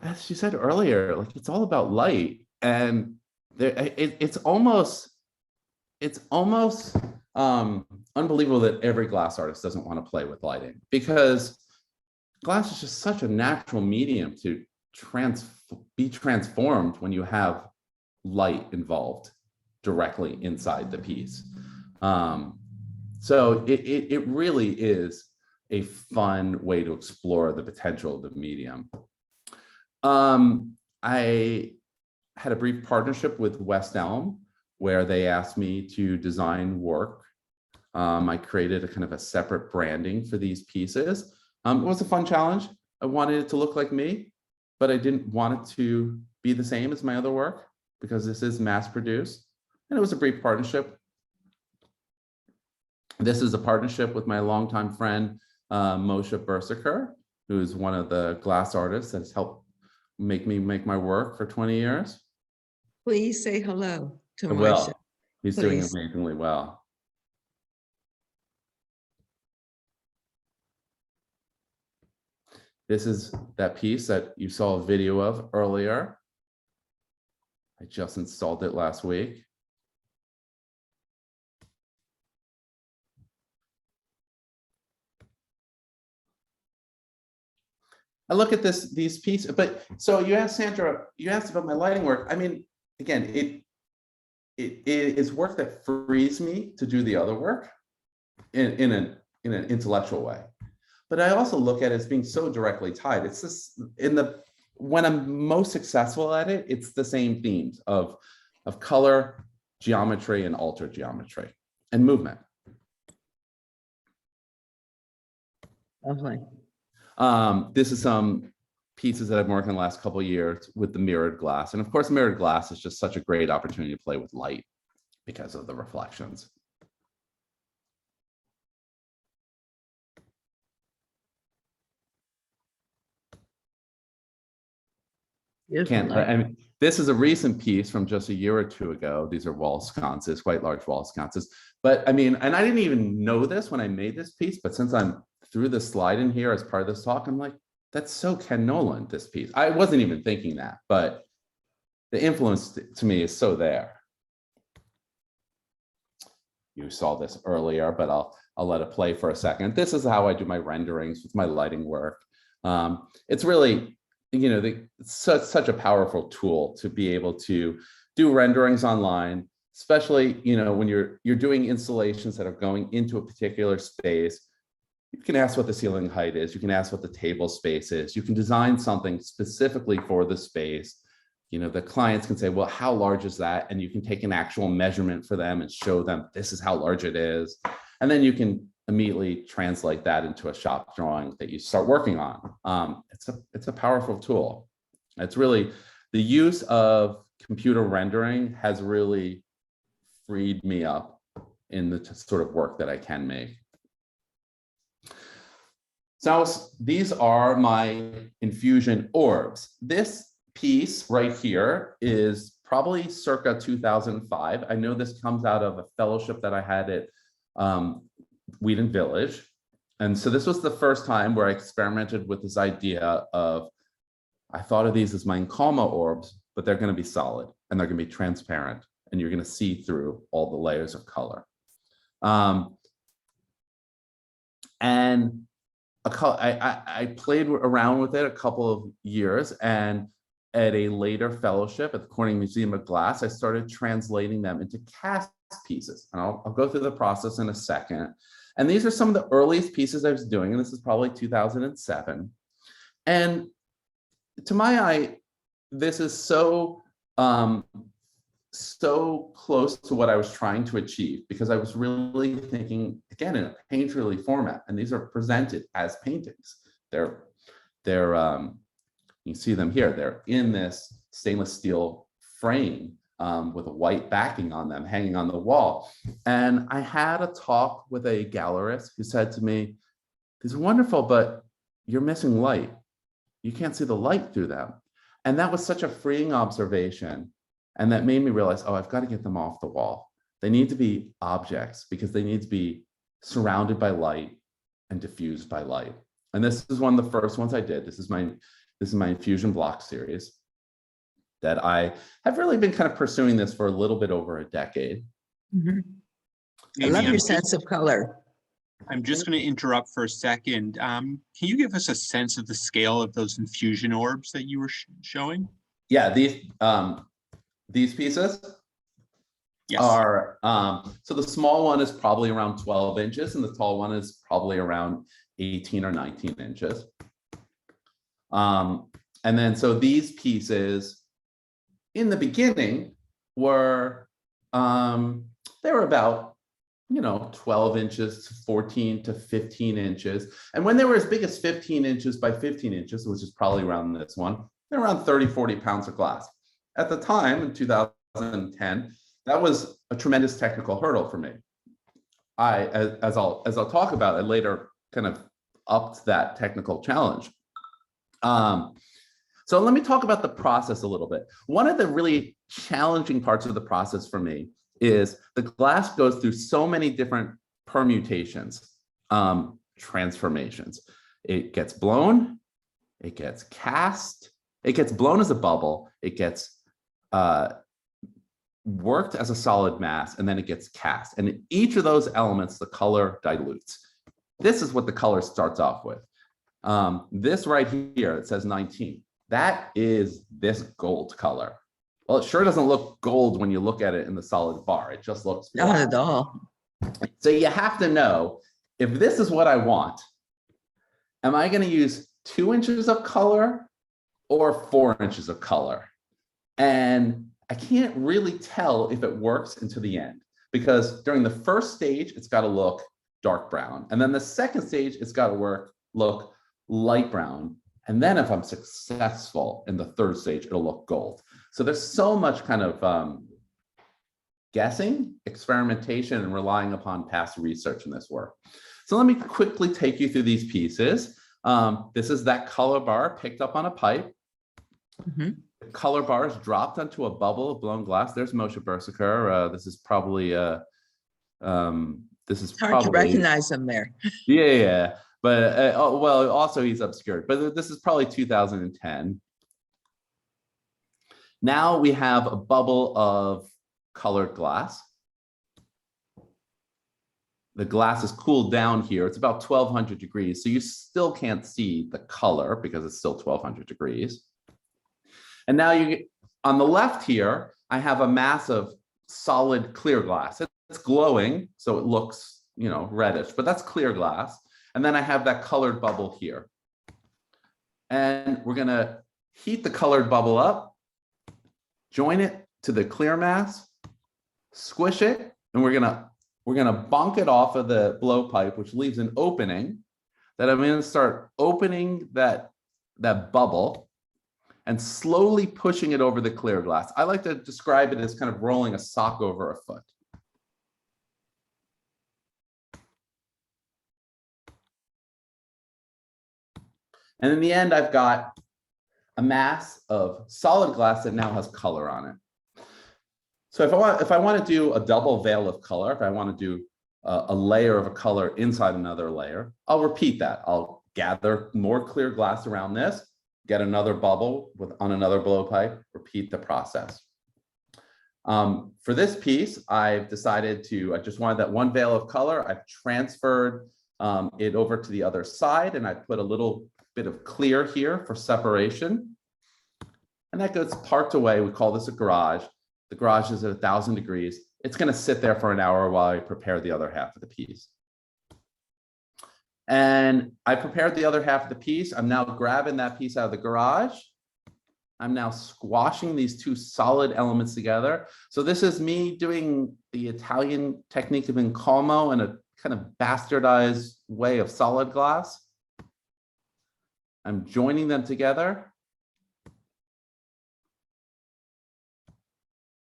as you said earlier, like it's all about light, and it's almost unbelievable that every glass artist doesn't want to play with lighting, because glass is just such a natural medium to be transformed when you have light involved directly inside the piece. So it really is a fun way to explore the potential of the medium. I had a brief partnership with West Elm where they asked me to design work. I created a kind of a separate branding for these pieces. It was a fun challenge. I wanted it to look like me, but I didn't want it to be the same as my other work because this is mass produced. And it was a brief partnership. This is a partnership with my longtime friend, Moshe Berserker, who is one of the glass artists that has helped make me make my work for 20 years. Please say hello to I will. Moshe. He's doing Please. amazingly well. This is that piece that you saw a video of earlier. I just installed it last week. I look at these pieces, but so you asked Sandra, you asked about my lighting work. I mean, again, it is work that frees me to do the other work in an intellectual way. But I also look at it as being so directly tied. It's this when I'm most successful at it, it's the same themes of color, geometry, and altered geometry and movement. Lovely. This is some pieces that I've worked on the last couple of years with the mirrored glass. And of course, mirrored glass is just such a great opportunity to play with light because of the reflections. I mean, this is a recent piece from just a year or two ago. These are wall sconces, quite large wall sconces. But I mean, and I didn't even know this when I made this piece, but since I'm through the slide in here as part of this talk, I'm like, that's so Ken Nolan, this piece. I wasn't even thinking that, but the influence to me is so there. You saw this earlier, but I'll let it play for a second. This is how I do my renderings with my lighting work. It's really, you know, it's such a powerful tool to be able to do renderings online, especially, you know, when you're doing installations that are going into a particular space. You can ask what the ceiling height is. You can ask what the table space is. You can design something specifically for the space. You know, the clients can say, well, how large is that? And you can take an actual measurement for them and show them this is how large it is. And then you can immediately translate that into a shop drawing that you start working on. It's a powerful tool. It's really, the use of computer rendering has really freed me up in the sort of work that I can make. So these are my infusion orbs. This piece right here is probably circa 2005. I know this comes out of a fellowship that I had at Whedon Village. And so this was the first time where I experimented with this idea of, I thought of these as my Encalma orbs, but they're going to be solid and they're going to be transparent and you're going to see through all the layers of color. And I played around with it a couple of years, and at a later fellowship at the Corning Museum of Glass, I started translating them into cast pieces. And I'll go through the process in a second. And these are some of the earliest pieces I was doing, and this is probably 2007. And to my eye, this is so close to what I was trying to achieve, because I was really thinking, again, in a painterly format, and these are presented as paintings. They're you can see them here. They're in this stainless steel frame with a white backing on them, hanging on the wall. And I had a talk with a gallerist who said to me, these are wonderful, but you're missing light. You can't see the light through them. And that was such a freeing observation. And that made me realize, oh, I've got to get them off the wall. They need to be objects because they need to be surrounded by light and diffused by light. And this is one of the first ones I did. This is my infusion block series that I have really been kind of pursuing this for a little bit over a decade. Mhm. I Amy, love your sense of color. I'm just going to interrupt for a second. Can you give us a sense of the scale of those infusion orbs that you were showing? Yeah, these pieces Yes. are, so the small one is probably around 12 inches and the tall one is probably around 18 or 19 inches. And then so these pieces in the beginning were, they were about, 12 inches to 14 to 15 inches. And when they were as big as 15 inches by 15 inches, which is probably around this one, they're around 30, 40 pounds of glass. At the time in 2010, that was a tremendous technical hurdle for me. As I'll talk about, I later kind of upped that technical challenge. So let me talk about the process a little bit. One of the really challenging parts of the process for me is the glass goes through so many different permutations, transformations. It gets blown, it gets cast, it gets blown as a bubble, it gets worked as a solid mass, and then it gets cast. And in each of those elements, the color dilutes. This is what the color starts off with. This right here, it says 19. That is this gold color. Well, it sure doesn't look gold when you look at it in the solid bar. It just looks Not black. at all. So you have to know, if this is what I want, am I going to use 2 inches of color or 4 inches of color? And I can't really tell if it works until the end, because during the first stage, it's got to look dark brown. And then the second stage, it's got to look light brown. And then if I'm successful in the third stage, it'll look gold. So there's so much kind of guessing, experimentation, and relying upon past research in this work. So let me quickly take you through these pieces. This is that color bar picked up on a pipe. Mhm. The color bar is dropped onto a bubble of blown glass. There's Moshe Berserker. This is probably, It's hard to recognize them there. Yeah. But well, also he's obscured, but this is probably 2010. Now we have a bubble of colored glass. The glass is cooled down here. It's about 1200 degrees. So you still can't see the color because it's still 1200 degrees. And now on the left here, I have a mass of solid clear glass. It's glowing, so it looks, reddish, but that's clear glass. And then I have that colored bubble here. And we're going to heat the colored bubble up, join it to the clear mass, squish it, and we're going to bonk it off of the blowpipe, which leaves an opening that I'm going to start opening that bubble and slowly pushing it over the clear glass. I like to describe it as kind of rolling a sock over a foot. And in the end, I've got a mass of solid glass that now has color on it. So if I want to do a double veil of color, if I want to do a layer of a color inside another layer, I'll repeat that. I'll gather more clear glass around this, get another bubble on another blowpipe, repeat the process. For this piece, I've decided I just wanted that one veil of color. I've transferred it over to the other side, and I put a little bit of clear here for separation. And that goes parked away. We call this a garage. The garage is at 1000 degrees. It's going to sit there for an hour while I prepare the other half of the piece. And I prepared the other half of the piece. I'm now grabbing that piece out of the garage. I'm now squashing these two solid elements together. So this is me doing the Italian technique of incolmo in a kind of bastardized way of solid glass. I'm joining them together,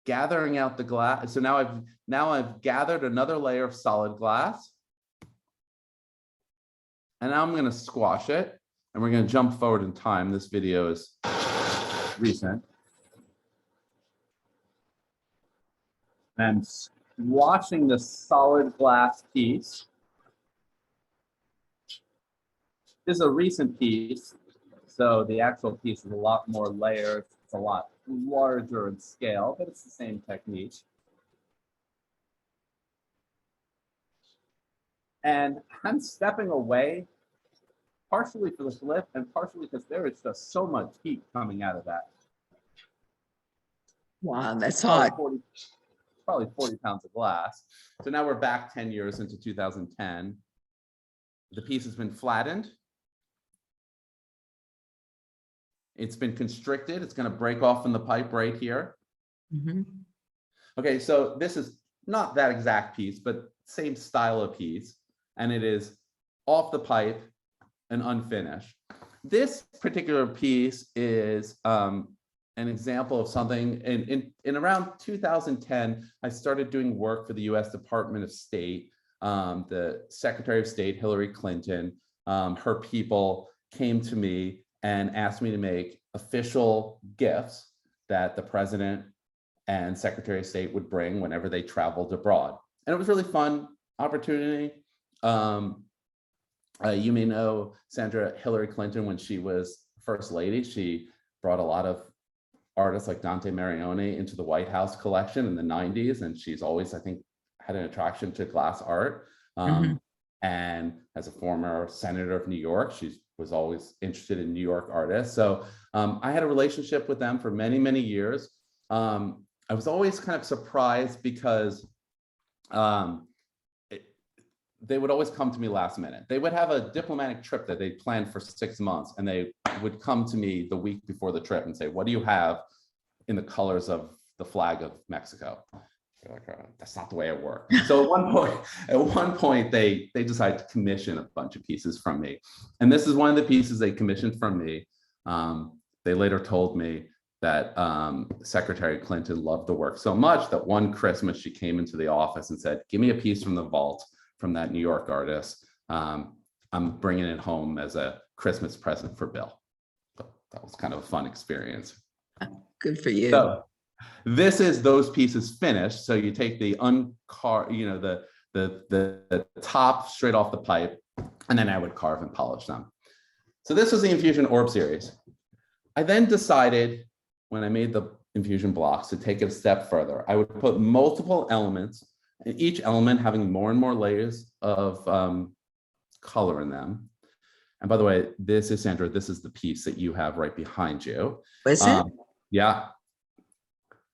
gathering out the glass. So now I've gathered another layer of solid glass. And now I'm going to squash it, and we're going to jump forward in time. This video is recent. And washing the solid glass piece. This is a recent piece, so the actual piece is a lot more layered. It's a lot larger in scale, but it's the same technique. And I'm stepping away, partially for this lift and partially because there is just so much heat coming out of that. Wow, that's Probably hot. 40 pounds of glass. So now we're back 10 years into 2010. The piece has been flattened. It's been constricted. It's going to break off in the pipe right here. Mhm. Okay, so this is not that exact piece, but same style of piece. And it is off the pipe and unfinished. This particular piece is an example of something in around 2010, I started doing work for the US Department of State. The Secretary of State, Hillary Clinton, her people came to me and asked me to make official gifts that the president and Secretary of State would bring whenever they traveled abroad. And it was really fun opportunity. You may know Sandra Hillary Clinton when she was First Lady. She brought a lot of artists like Dante Marioni into the White House collection in the 90s. And she's always, I think, had an attraction to glass art. And as a former senator of New York, she was always interested in New York artists. So I had a relationship with them for many, many years. I was always kind of surprised because they would always come to me last minute. They would have a diplomatic trip that they planned for 6 months, and they would come to me the week before the trip and say, what do you have in the colors of the flag of Mexico? They're like, oh, that's not the way it works. So at one point, they decided to commission a bunch of pieces from me. And this is one of the pieces they commissioned from me. They later told me that Secretary Clinton loved the work so much that one Christmas she came into the office and said, give me a piece from the vault from that New York artist. I'm bringing it home as a Christmas present for Bill. So that was kind of a fun experience. Good for you. So this is those pieces finished. So you take the the top straight off the pipe, and then I would carve and polish them. So this was the Infusion Orb series. I then decided when I made the infusion blocks to take it a step further. I would put multiple elements, and each element having more and more layers of color in them. And by the way, this is Sandra, this is the piece that you have right behind you. Was it? Yeah.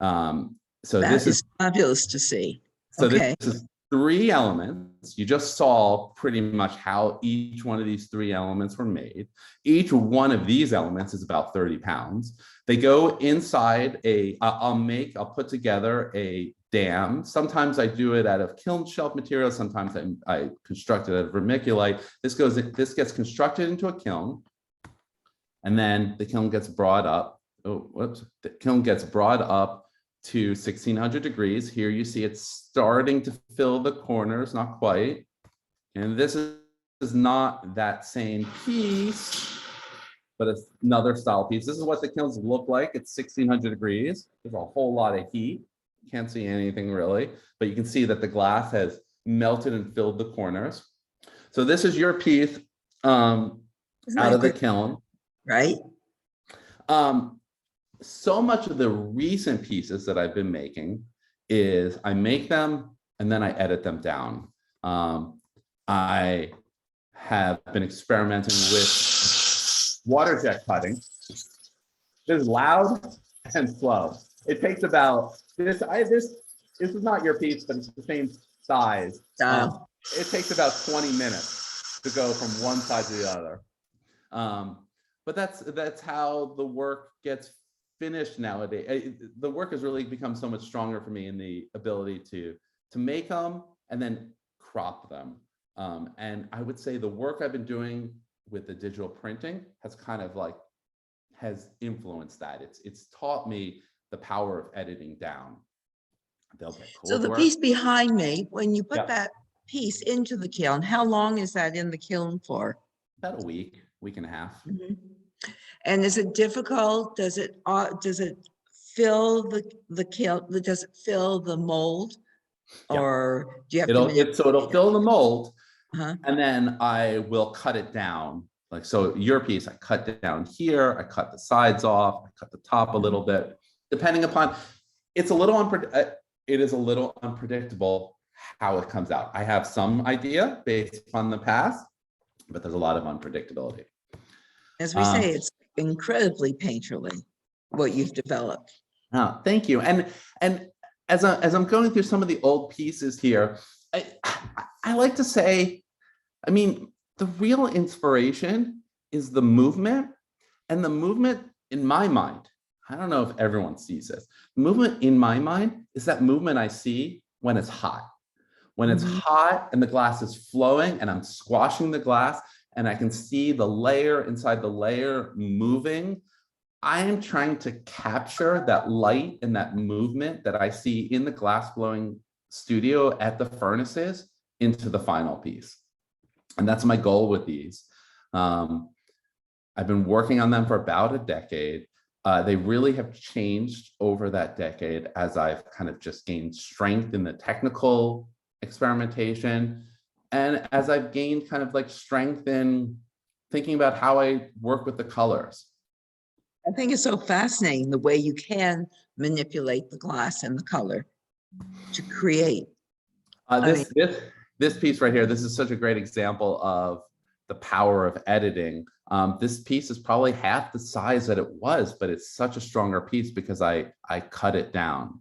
So That this is fabulous to see. so Okay. this is 3 elements. You just saw pretty much how each one of these 3 elements were made. Each one of these elements is about 30 pounds. They go inside I'll put together a dam. Sometimes I do it out of kiln shelf material. Sometimes I construct it out of vermiculite. This gets constructed into a kiln, and then the kiln gets brought up. The kiln gets brought up to 1600 degrees. Here you see it's starting to fill the corners, not quite. And this is not that same piece, but it's another style piece. This is what the kilns look like at 1600 degrees. There's a whole lot of heat. Can't see anything really, but you can see that the glass has melted and filled the corners. So this is your piece out of the kiln. Right? So much of the recent pieces that I've been making is I make them and then I edit them down. I have been experimenting with water jet cutting. This is loud and slow. It takes about this is not your piece, but it's the same size. It takes about 20 minutes to go from one side to the other. But that's how the work gets finished nowadays. The work has really become so much stronger for me in the ability to make them and then crop them. And I would say the work I've been doing with the digital printing has kind of has influenced that. It's taught me the power of editing down. They'll get cool. So the piece behind me, when you put Yeah. that piece into the kiln, how long is that in the kiln for? About a week and a half. Mhm. And is it difficult? Does it fill the kiln? Does it fill the mold Yeah. Or do you have to? So it'll fill the mold, Uh-huh. and then I will cut it down. Like, so your piece, I cut down here, I cut the sides off, I cut the top a little bit, depending upon, it is a little unpredictable how it comes out. I have some idea based on the past, but there's a lot of unpredictability. As we say, it's incredibly painterly, what you've developed. Oh, thank you. And as I'm going through some of the old pieces here, I like to say, I mean, the real inspiration is the movement, and the movement in my mind, I don't know if everyone sees this, the movement in my mind is that movement I see when it's hot. When it's hot and the glass is flowing and I'm squashing the glass and I can see the layer inside the layer moving, I am trying to capture that light and that movement that I see in the glass blowing studio at the furnaces into the final piece. And that's my goal with these. I've been working on them for about a decade. They really have changed over that decade as I've kind of just gained strength in the technical experimentation. And as I've gained kind of like strength in thinking about how I work with the colors. I think it's so fascinating the way you can manipulate the glass and the color to create. This piece right here, this is such a great example of the power of editing. This piece is probably half the size that it was, but it's such a stronger piece because I cut it down.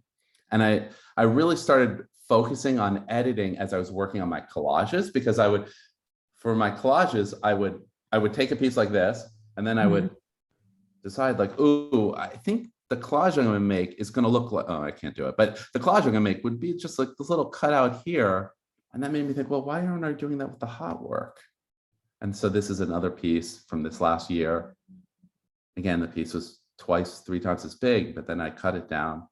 And I really started focusing on editing as I was working on my collages, because for my collages, I would take a piece like this, and then I would decide like, ooh, I think the collage I'm gonna make is gonna look like, oh, I can't do it, but the collage I'm gonna make would be just like this little cutout here. And that made me think, well, why aren't I doing that with the hot work? And so this is another piece from this last year. Again, the piece was 3 times as big, but then I cut it down.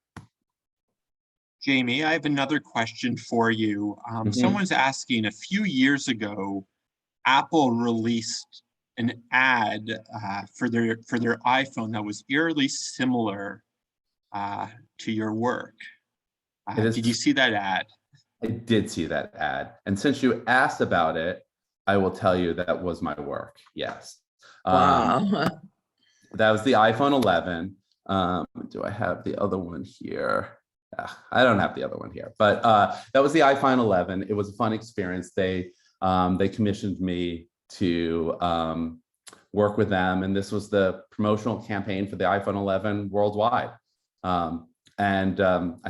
Jamie, I have another question for you. Someone's asking, a few years ago, Apple released an ad for their iPhone that was eerily similar to your work. Did you see that ad? I did see that ad. And since you asked about it, I will tell you that was my work. Yes. Wow. That was the iPhone 11. Do I have the other one here? I don't have the other one here, but that was the iPhone 11. It was a fun experience. They commissioned me to work with them, and this was the promotional campaign for the iPhone 11 worldwide. I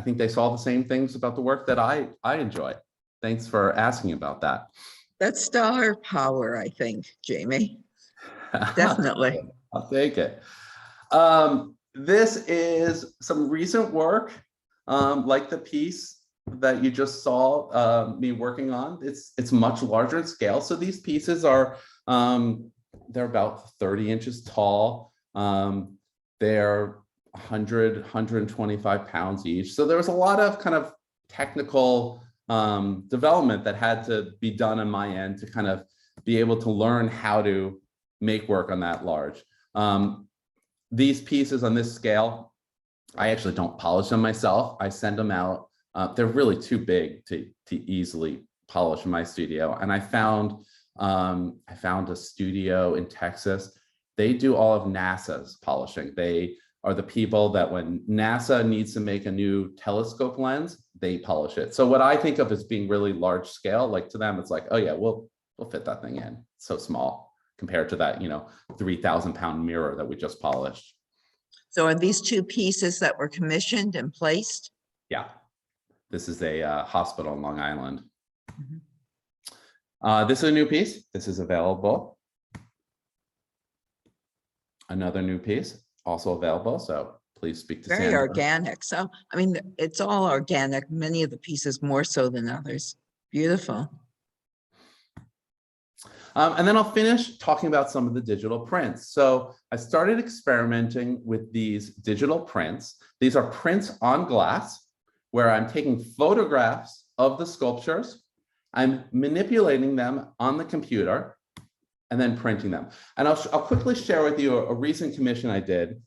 think they saw the same things about the work that I enjoy. Thanks for asking about that. That's star power, I think, Jamie. Definitely. I'll take it. This is some recent work, like the piece that you just saw me working on. It's much larger in scale. So these pieces are, they're about 30 inches tall. They're 100, 125 pounds each. So there was a lot of kind of technical development that had to be done on my end to kind of be able to learn how to make work on that large. These pieces on this scale, I actually don't polish them myself. I send them out. They're really too big to easily polish in my studio. And I found a studio in Texas. They do all of NASA's polishing. They are the people that when NASA needs to make a new telescope lens, they polish it. So what I think of as being really large scale, like to them, it's like, oh yeah, we'll fit that thing in. It's so small compared to that, 3,000 pound mirror that we just polished. So are these two pieces that were commissioned and placed? Yeah, this is a hospital in Long Island. This is a new piece. This is available. Another new piece also available. So please speak to Very Sandra. organic. So, I mean, it's all organic. Many of the pieces more so than others. Beautiful. And then I'll finish talking about some of the digital prints. So I started experimenting with these digital prints. These are prints on glass where I'm taking photographs of the sculptures. I'm manipulating them on the computer and then printing them. And I'll quickly share with you a recent commission I did.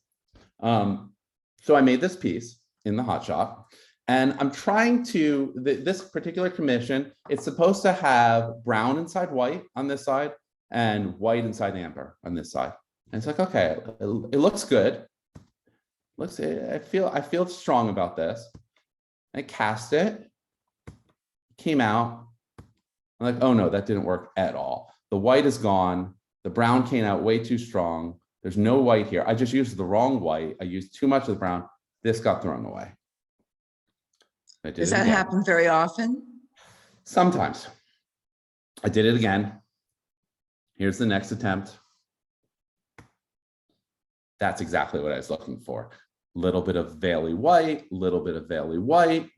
So I made this piece in the hot shop, And I'm trying to, this particular commission, it's supposed to have brown inside white on this side and white inside amber on this side. And it's like, okay, it looks good. I feel strong about this. I cast it, came out. I'm like, oh no, that didn't work at all. The white is gone. The brown came out way too strong. There's no white here. I just used the wrong white. I used too much of the brown. This got thrown away. Does that happen very often? Sometimes. I did it again. Here's the next attempt. That's exactly what I was looking for. Little bit of Valley white, little bit of Valley white.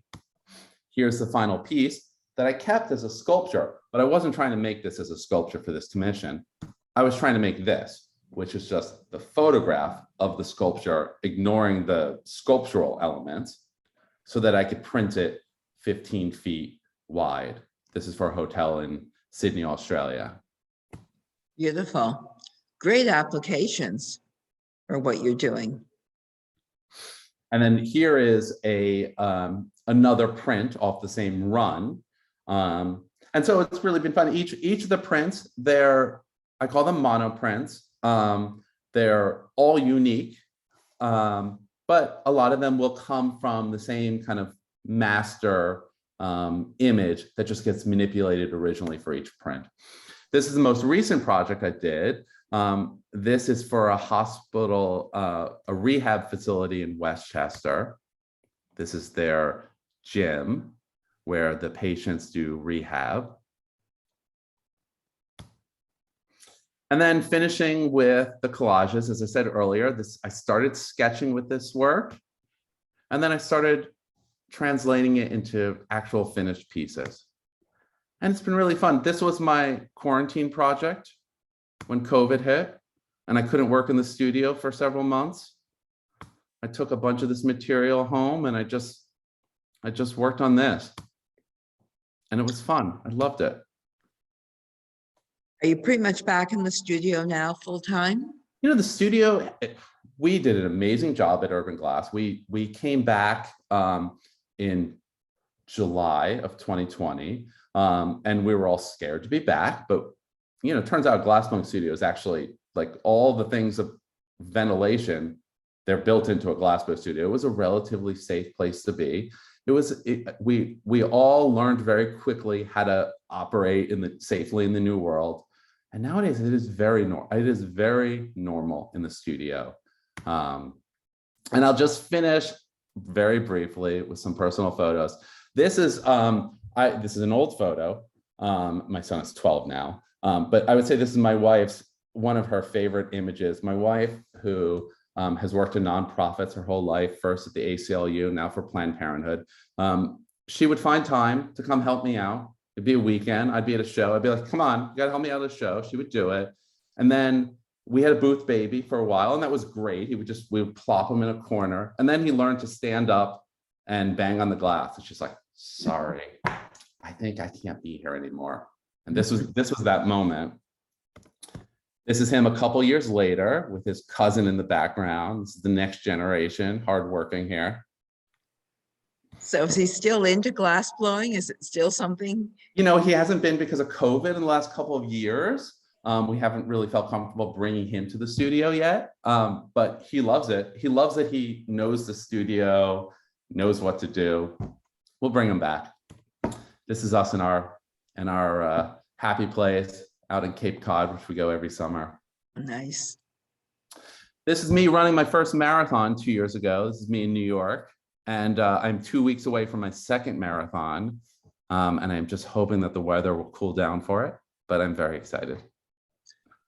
Here's the final piece that I kept as a sculpture, but I wasn't trying to make this as a sculpture for this commission. I was trying to make this, which is just the photograph of the sculpture, ignoring the sculptural elements, so that I could print it 15 feet wide. This is for a hotel in Sydney, Australia. Beautiful. Great applications for what you're doing. And then here is another print off the same run. And so it's really been fun. Each of the prints, I call them mono prints. They're all unique, but a lot of them will come from the same kind of master image that just gets manipulated originally for each print. This is the most recent project I did. This is for a hospital, a rehab facility in Westchester. This is their gym where the patients do rehab. And then finishing with the collages, as I said earlier, I started sketching with this work, and then I started translating it into actual finished pieces. And it's been really fun. This was my quarantine project when COVID hit, and I couldn't work in the studio for several months. I took a bunch of this material home and I just worked on this. And it was fun. I loved it. Are you pretty much back in the studio now full time? You know, the studio, we did an amazing job at Urban Glass. We came back in July of 2020, and we were all scared to be back. But, you know, it turns out Glassbone Studio is actually, like, all the things of ventilation, they're built into a Glassbone studio. It was a relatively safe place to be. We all learned very quickly how to operate safely in the new world. And nowadays it is very normal in the studio. And I'll just finish very briefly with some personal photos. This is an old photo. My son is 12 now, but I would say this is my wife's, one of her favorite images. My wife, who has worked in nonprofits her whole life, first at the ACLU, now for Planned Parenthood. She would find time to come help me out. It'd be a weekend, I'd be at a show. I'd be like, come on, you gotta help me out at a show. She would do it. And then we had a booth baby for a while, and that was great. We would plop him in a corner. And then he learned to stand up and bang on the glass. And she's like, sorry, I think I can't be here anymore. And this was that moment. This is him a couple years later with his cousin in the background. This is the next generation, hardworking here. So is he still into glass blowing? Is it still something? You know, he hasn't been because of COVID in the last couple of years. We haven't really felt comfortable bringing him to the studio yet, but he loves it. He loves that he knows the studio, knows what to do. We'll bring him back. This is us in our happy place out in Cape Cod, which we go every summer. Nice. This is me running my first marathon 2 years ago. This is me in New York. And I'm 2 weeks away from my second marathon. And I'm just hoping that the weather will cool down for it, but I'm very excited.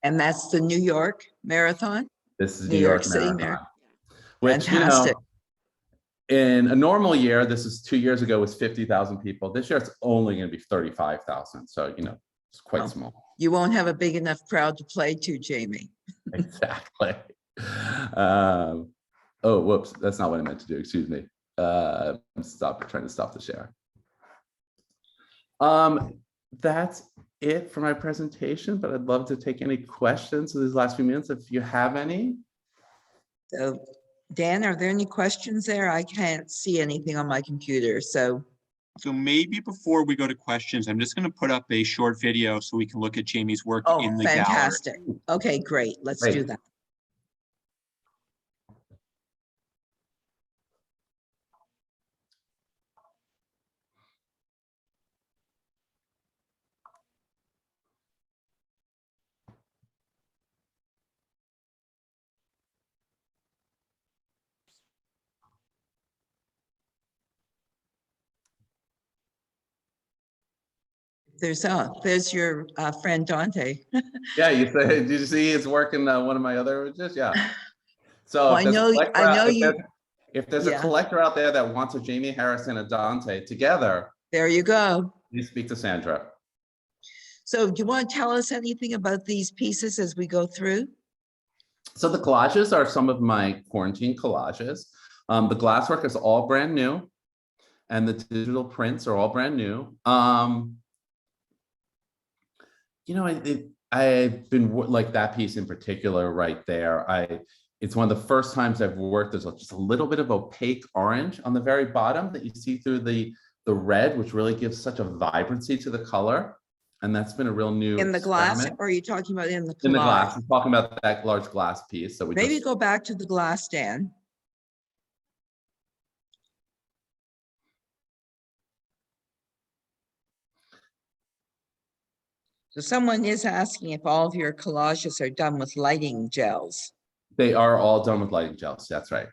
And that's the New York Marathon? This is New York City Marathon. Which, fantastic. You know, in a normal year, this is 2 years ago, was 50,000 people. This year, it's only going to be 35,000. So, you know, it's quite small. You won't have a big enough crowd to play to, Jamie. Exactly. Oh, whoops. That's not what I meant to do. Excuse me. I'm trying to stop the share. That's it for my presentation, but I'd love to take any questions in these last few minutes if you have any. So Dan, are there any questions there? I can't see anything on my computer, so. So maybe before we go to questions, I'm just going to put up a short video so we can look at Jamie's work Oh, in the gallery. fantastic. Okay, great. Let's do Great. that. There's your friend Dante. Yeah, you say, did you see it's working one of my other images? Yeah. So Well, if there's a collector out- if you, there's- if there's a yeah. collector out there that wants a Jamie Harris and a Dante together, There you go. please speak to Sandra. So do you want to tell us anything about these pieces as we go through? So the collages are some of my quarantine collages. The glasswork is all brand new, and the digital prints are all brand new. You know, I've been like that piece in particular right there. It's one of the first times I've worked. There's just a little bit of opaque orange on the very bottom that you see through the red, which really gives such a vibrancy to the color. And that's been a real new In the glass, experiment. or are you talking about in the collage? In the glass. I'm talking about that large glass piece that we Maybe just, go back to the glass, Dan. So someone is asking if all of your collages are done with lighting gels. they are all done with lighting gels. That's right.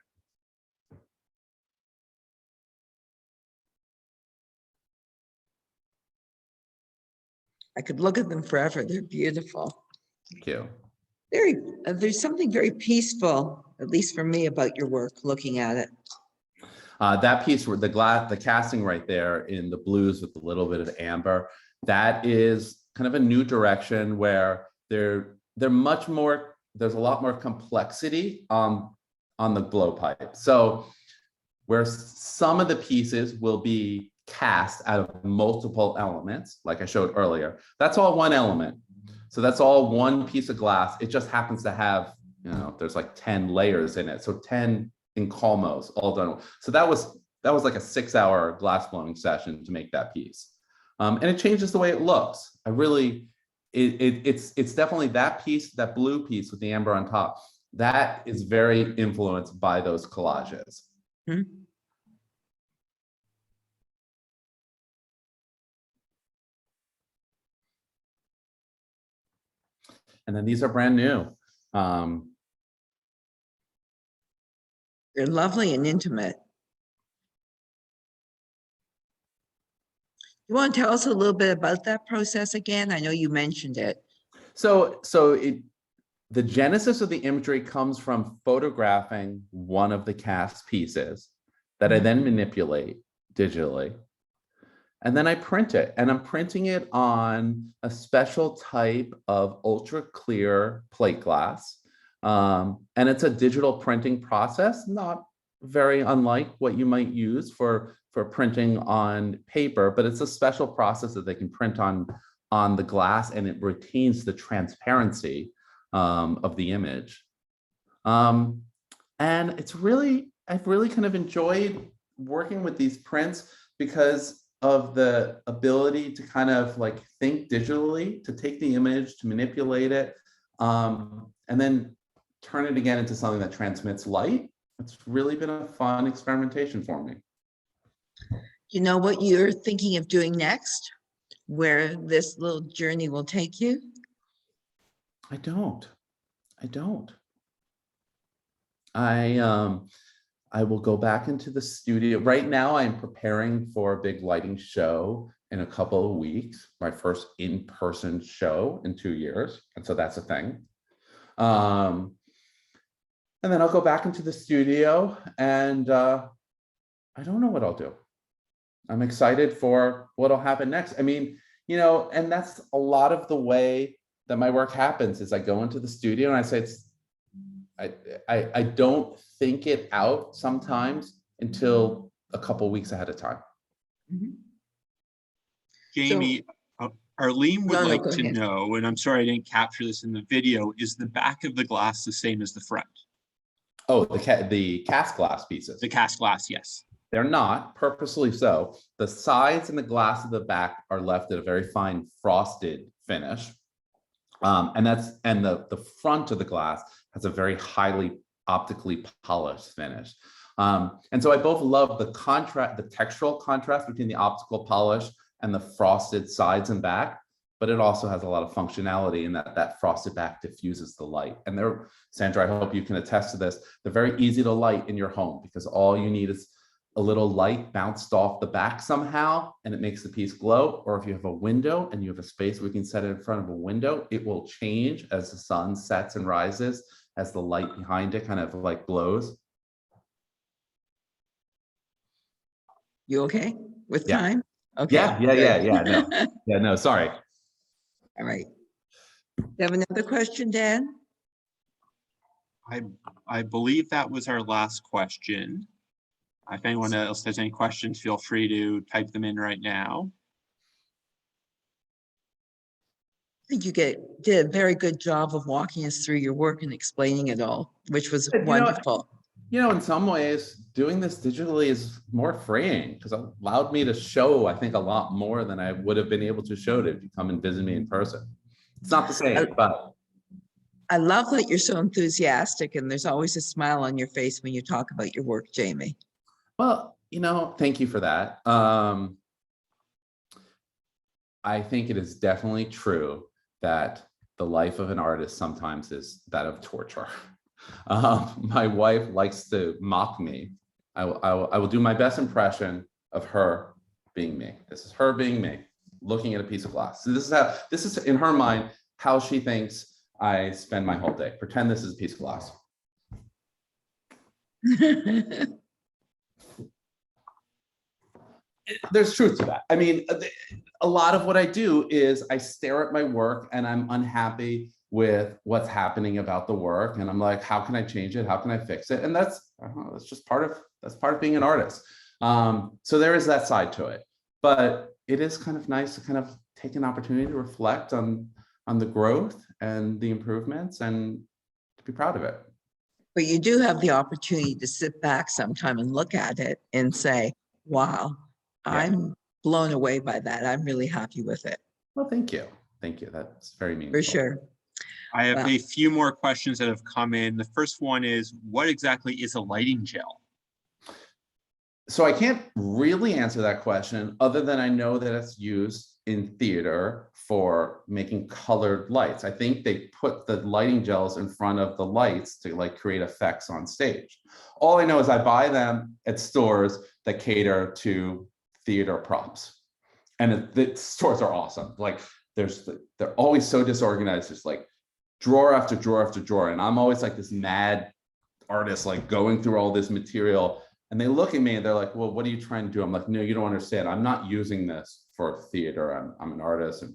I could look at them forever. They're beautiful. Thank you. There's something very peaceful, at least for me, about your work, looking at it. That piece where the casting right there in the blues with a little bit of amber, that is kind of a new direction where they're much more, there's a lot more complexity on the blowpipe. So where some of the pieces will be cast out of multiple elements, like I showed earlier, that's all one element. So that's all one piece of glass. It just happens to have, you know, there's like 10 layers in it. So 10 Encalmos all done. So that was like a 6-hour glass blowing session to make that piece. And it changes the way it looks. It's definitely that piece, that blue piece with the amber on top, that is very influenced by those collages. Hmm? And then these are brand new. They're lovely and intimate. You want to tell us a little bit about that process again? I know you mentioned it. So the genesis of the imagery comes from photographing one of the cast pieces that I then manipulate digitally. And then I print it, and I'm printing it on a special type of ultra clear plate glass. And it's a digital printing process, not very unlike what you might use for printing on paper, but it's a special process that they can print on the glass, and it retains the transparency of the image. And I've really kind of enjoyed working with these prints because of the ability to kind of like think digitally, to take the image, to manipulate it, and then turn it again into something that transmits light. It's really been a fun experimentation for me. You know what you're thinking of doing next? Where this little journey will take you? I don't. I will go back into the studio. Right now, I'm preparing for a big lighting show in a couple of weeks, my first in-person show in 2 years. And so that's a thing. And then I'll go back into the studio, and I don't know what I'll do. I'm excited for what'll happen next. I mean, you know, and that's a lot of the way that my work happens is I go into the studio and I say, I don't think it out sometimes until a couple weeks ahead of time. Jamie, Arlene would No, like go to ahead. know, and I'm sorry I didn't capture this in the video, is the back of the glass the same as the front? Oh, the cast glass pieces. The cast glass, yes. They're not, purposely so. The sides and the glass of the back are left at a very fine frosted finish. And the front of the glass has a very highly optically polished finish. And so I both love the contrast, the textural contrast between the optical polish and the frosted sides and back, but it also has a lot of functionality in that frosted back diffuses the light. And they're, Sandra, I hope you can attest to this, they're very easy to light in your home because all you need is a little light bounced off the back somehow, and it makes the piece glow. Or if you have a window and you have a space where you can set it in front of a window, it will change as the sun sets and rises, as the light behind it kind of like glows. You okay with Yeah. time? Okay. Yeah, no, sorry. All right. You have another question, Dan? I believe that was our last question. If anyone else has any questions, feel free to type them in right now. I think you did a very good job of walking us through your work and explaining it all, which was You know, wonderful. in some ways, doing this digitally is more freeing because it allowed me to show, I think, a lot more than I would have been able to show if you come and visit me in person. It's not the same, but I love that you're so enthusiastic and there's always a smile on your face when you talk about your work, Jamie. well, thank you for that. I think it is definitely true that the life of an artist sometimes is that of torture. My wife likes to mock me. I will do my best impression of her being me. This is her being me, looking at a piece of glass. So this is in her mind, how she thinks I spend my whole day. Pretend this is a piece of glass. There's truth to that. I mean, a lot of what I do is I stare at my work and I'm unhappy with what's happening about the work. And I'm like, how can I change it? How can I fix it? And that's just part of being an artist. So there is that side to it, but it is kind of nice to kind of take an opportunity to reflect on the growth and the improvements and to be proud of it. But you do have the opportunity to sit back sometime and look at it and say, wow, I'm blown away by that. I'm really happy with it. Well, thank you. Thank you. That's very meaningful. For sure. I have Wow. a few more questions that have come in. The first one is, what exactly is a lighting gel? So I can't really answer that question other than I know that it's used in theater for making colored lights. I think they put the lighting gels in front of the lights to like create effects on stage. All I know is I buy them at stores that cater to theater props. And the stores are awesome. Like they're always so disorganized. There's like drawer after drawer after drawer. And I'm always like this mad artist, like going through all this material. And they look at me and they're like, well, what are you trying to do? I'm like, no, you don't understand. I'm not using this for theater. I'm an artist and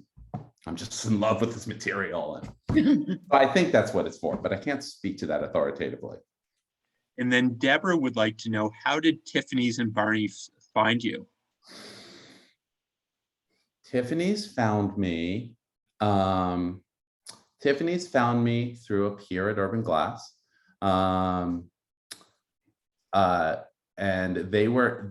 I'm just in love with this material. And I think that's what it's for, but I can't speak to that authoritatively. And then Deborah would like to know, how did Tiffany's and Barney find you? Tiffany's found me. Tiffany's found me through a peer at Urban Glass. And they were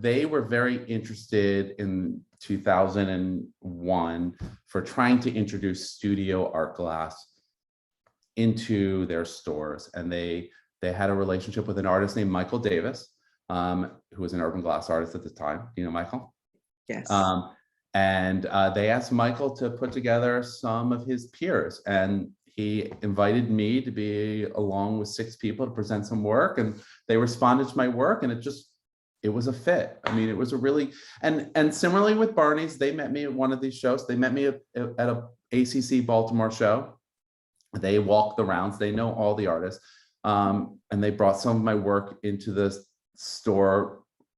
very interested in 2001 for trying to introduce studio art glass into their stores. And they had a relationship with an artist named Michael Davis, who was an Urban Glass artist at the time. Do you know Michael? Yes. And they asked Michael to put together some of his peers, and he invited me to be along with 6 people to present some work, and they responded to my work, and it was a fit. I mean, it was a really, and similarly with Barney's, they met me at one of these shows. They met me at a ACC Baltimore show. They walked the rounds. They know all the artists, and they brought some of my work into the store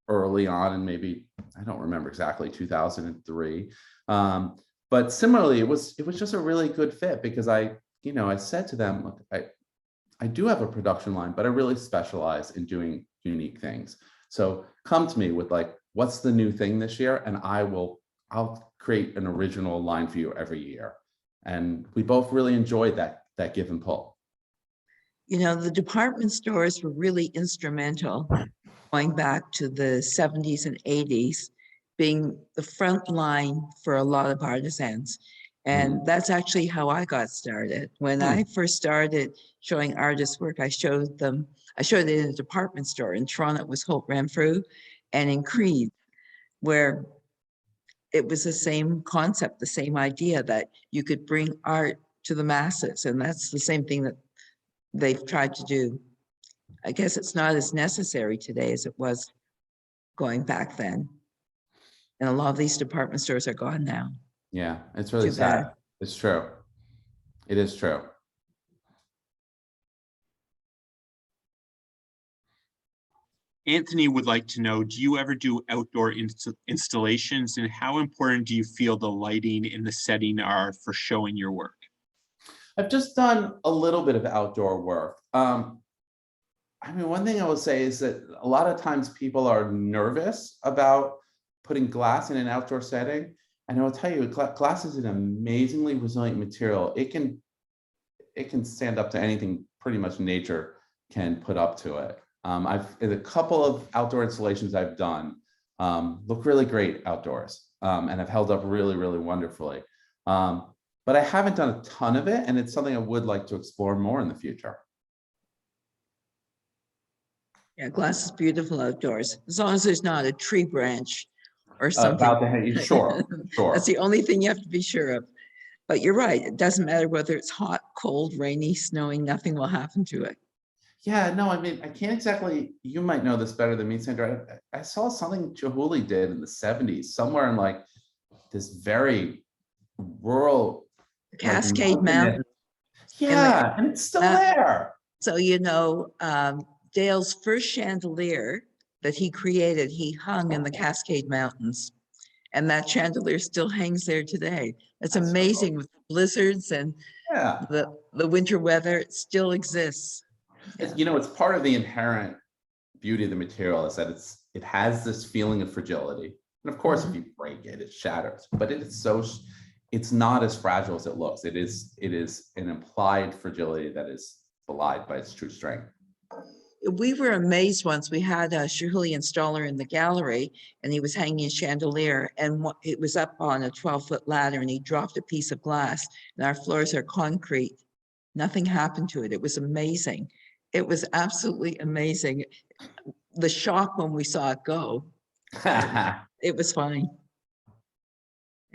early on, and maybe, I don't remember exactly, 2003. But similarly, it was just a really good fit because I said to them, look, I do have a production line, but I really specialize in doing unique things. So come to me with like, what's the new thing this year? And I'll create an original line for you every year. And we both really enjoyed that give and pull. You know, the department stores were really instrumental going back to the 70s and 80s, being the front line for a lot of artisans. And that's actually how I got started. When I first started showing artists work, I showed it in a department store. In Toronto, it was Holt Renfrew, and in Crede, where it was the same concept, the same idea that you could bring art to the masses. And that's the same thing that they've tried to do. I guess it's not as necessary today as it was going back then. And a lot of these department stores are gone now. Yeah, it's really Too bad. sad. It's true. It is true. Anthony would like to know, do you ever do outdoor installations, and how important do you feel the lighting in the setting are for showing your work? I've just done a little bit of outdoor work. I mean, one thing I will say is that a lot of times people are nervous about putting glass in an outdoor setting. And I will tell you, glass is an amazingly resilient material. It can stand up to anything pretty much nature can put up to it. In a couple of outdoor installations I've done look really great outdoors and have held up really, really wonderfully. But I haven't done a ton of it, and it's something I would like to explore more in the future. Yeah, glass is beautiful outdoors, as long as there's not a tree branch or something. About the head, sure, sure. That's the only thing you have to be sure of. But you're right, it doesn't matter whether it's hot, cold, rainy, snowing, nothing will happen to it. Yeah, no, I mean, I can't exactly, you might know this better than me, Sandra. I saw something Chihuly did in the 70s, somewhere in like this very rural. Cascade like, Mountain. Yeah, and it's still there. So, you know, Dale's first chandelier that he created, he hung in the Cascade Mountains. And that chandelier still hangs there today. It's That's so amazing cool. with blizzards and Yeah. the winter weather, it still exists. Yeah. You know, it's part of the inherent beauty of the material is that it has this feeling of fragility. And of course, if you break it, it shatters, but it's not as fragile as it looks. It is an implied fragility that is belied by its true strength. We were amazed once. We had a Chihuly installer in the gallery, and he was hanging a chandelier, and it was up on a 12-foot ladder, and he dropped a piece of glass, and our floors are concrete. Nothing happened to it. It was amazing. It was absolutely amazing. The shock when we saw it go, it was fine.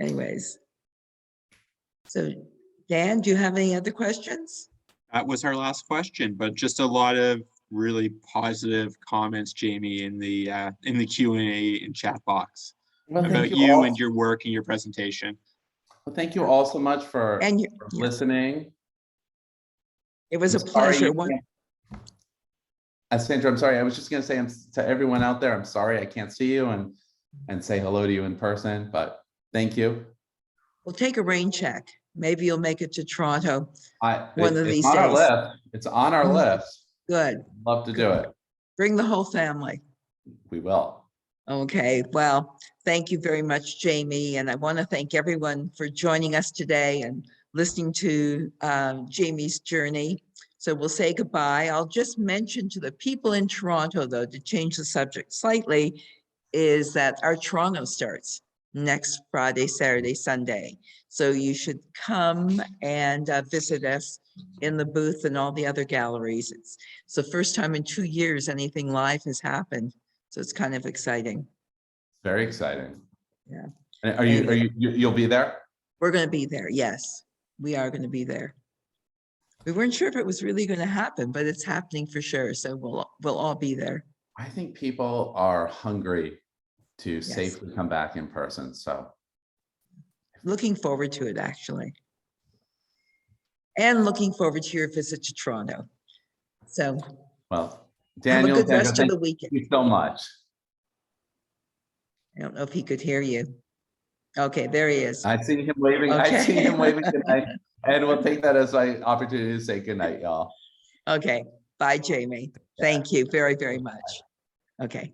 Anyways. So Dan, do you have any other questions? That was our last question, but just a lot of really positive comments, Jamie, in the Q&A and chat box about you and your work and your presentation. Well, thank you all so much for listening. It was a pleasure. Sandra, I'm sorry. I was just going to say to everyone out there, I'm sorry I can't see you and say hello to you in person, but thank you. We'll take a rain check. Maybe you'll make it to Toronto one of these days. Our list. It's on our list. Good. Love to do it. Bring the whole family. We will. Okay. Well, thank you very much, Jamie. And I want to thank everyone for joining us today and listening to Jamie's journey. So we'll say goodbye. I'll just mention to the people in Toronto, though, to change the subject slightly, is that our Toronto starts next Friday, Saturday, Sunday. So you should come and visit us in the booth and all the other galleries. It's the first time in 2 years anything live has happened. So it's kind of exciting. Very exciting. Yeah. And you'll be there? We're going to be there. Yes, we are going to be there. We weren't sure if it was really going to happen, but it's happening for sure. So we'll all be there. I think people are hungry to safely come back in person. So looking forward to it, actually. And looking forward to your visit to Toronto. So, well, Daniel, have a good rest of the weekend. Thank you so much. I don't know if he could hear you. Okay, there he is. I see him waving. Okay. I see him waving tonight. And we'll take that as my opportunity to say good night, y'all. Okay. Bye, Jamie. Thank you very, very much. Okay.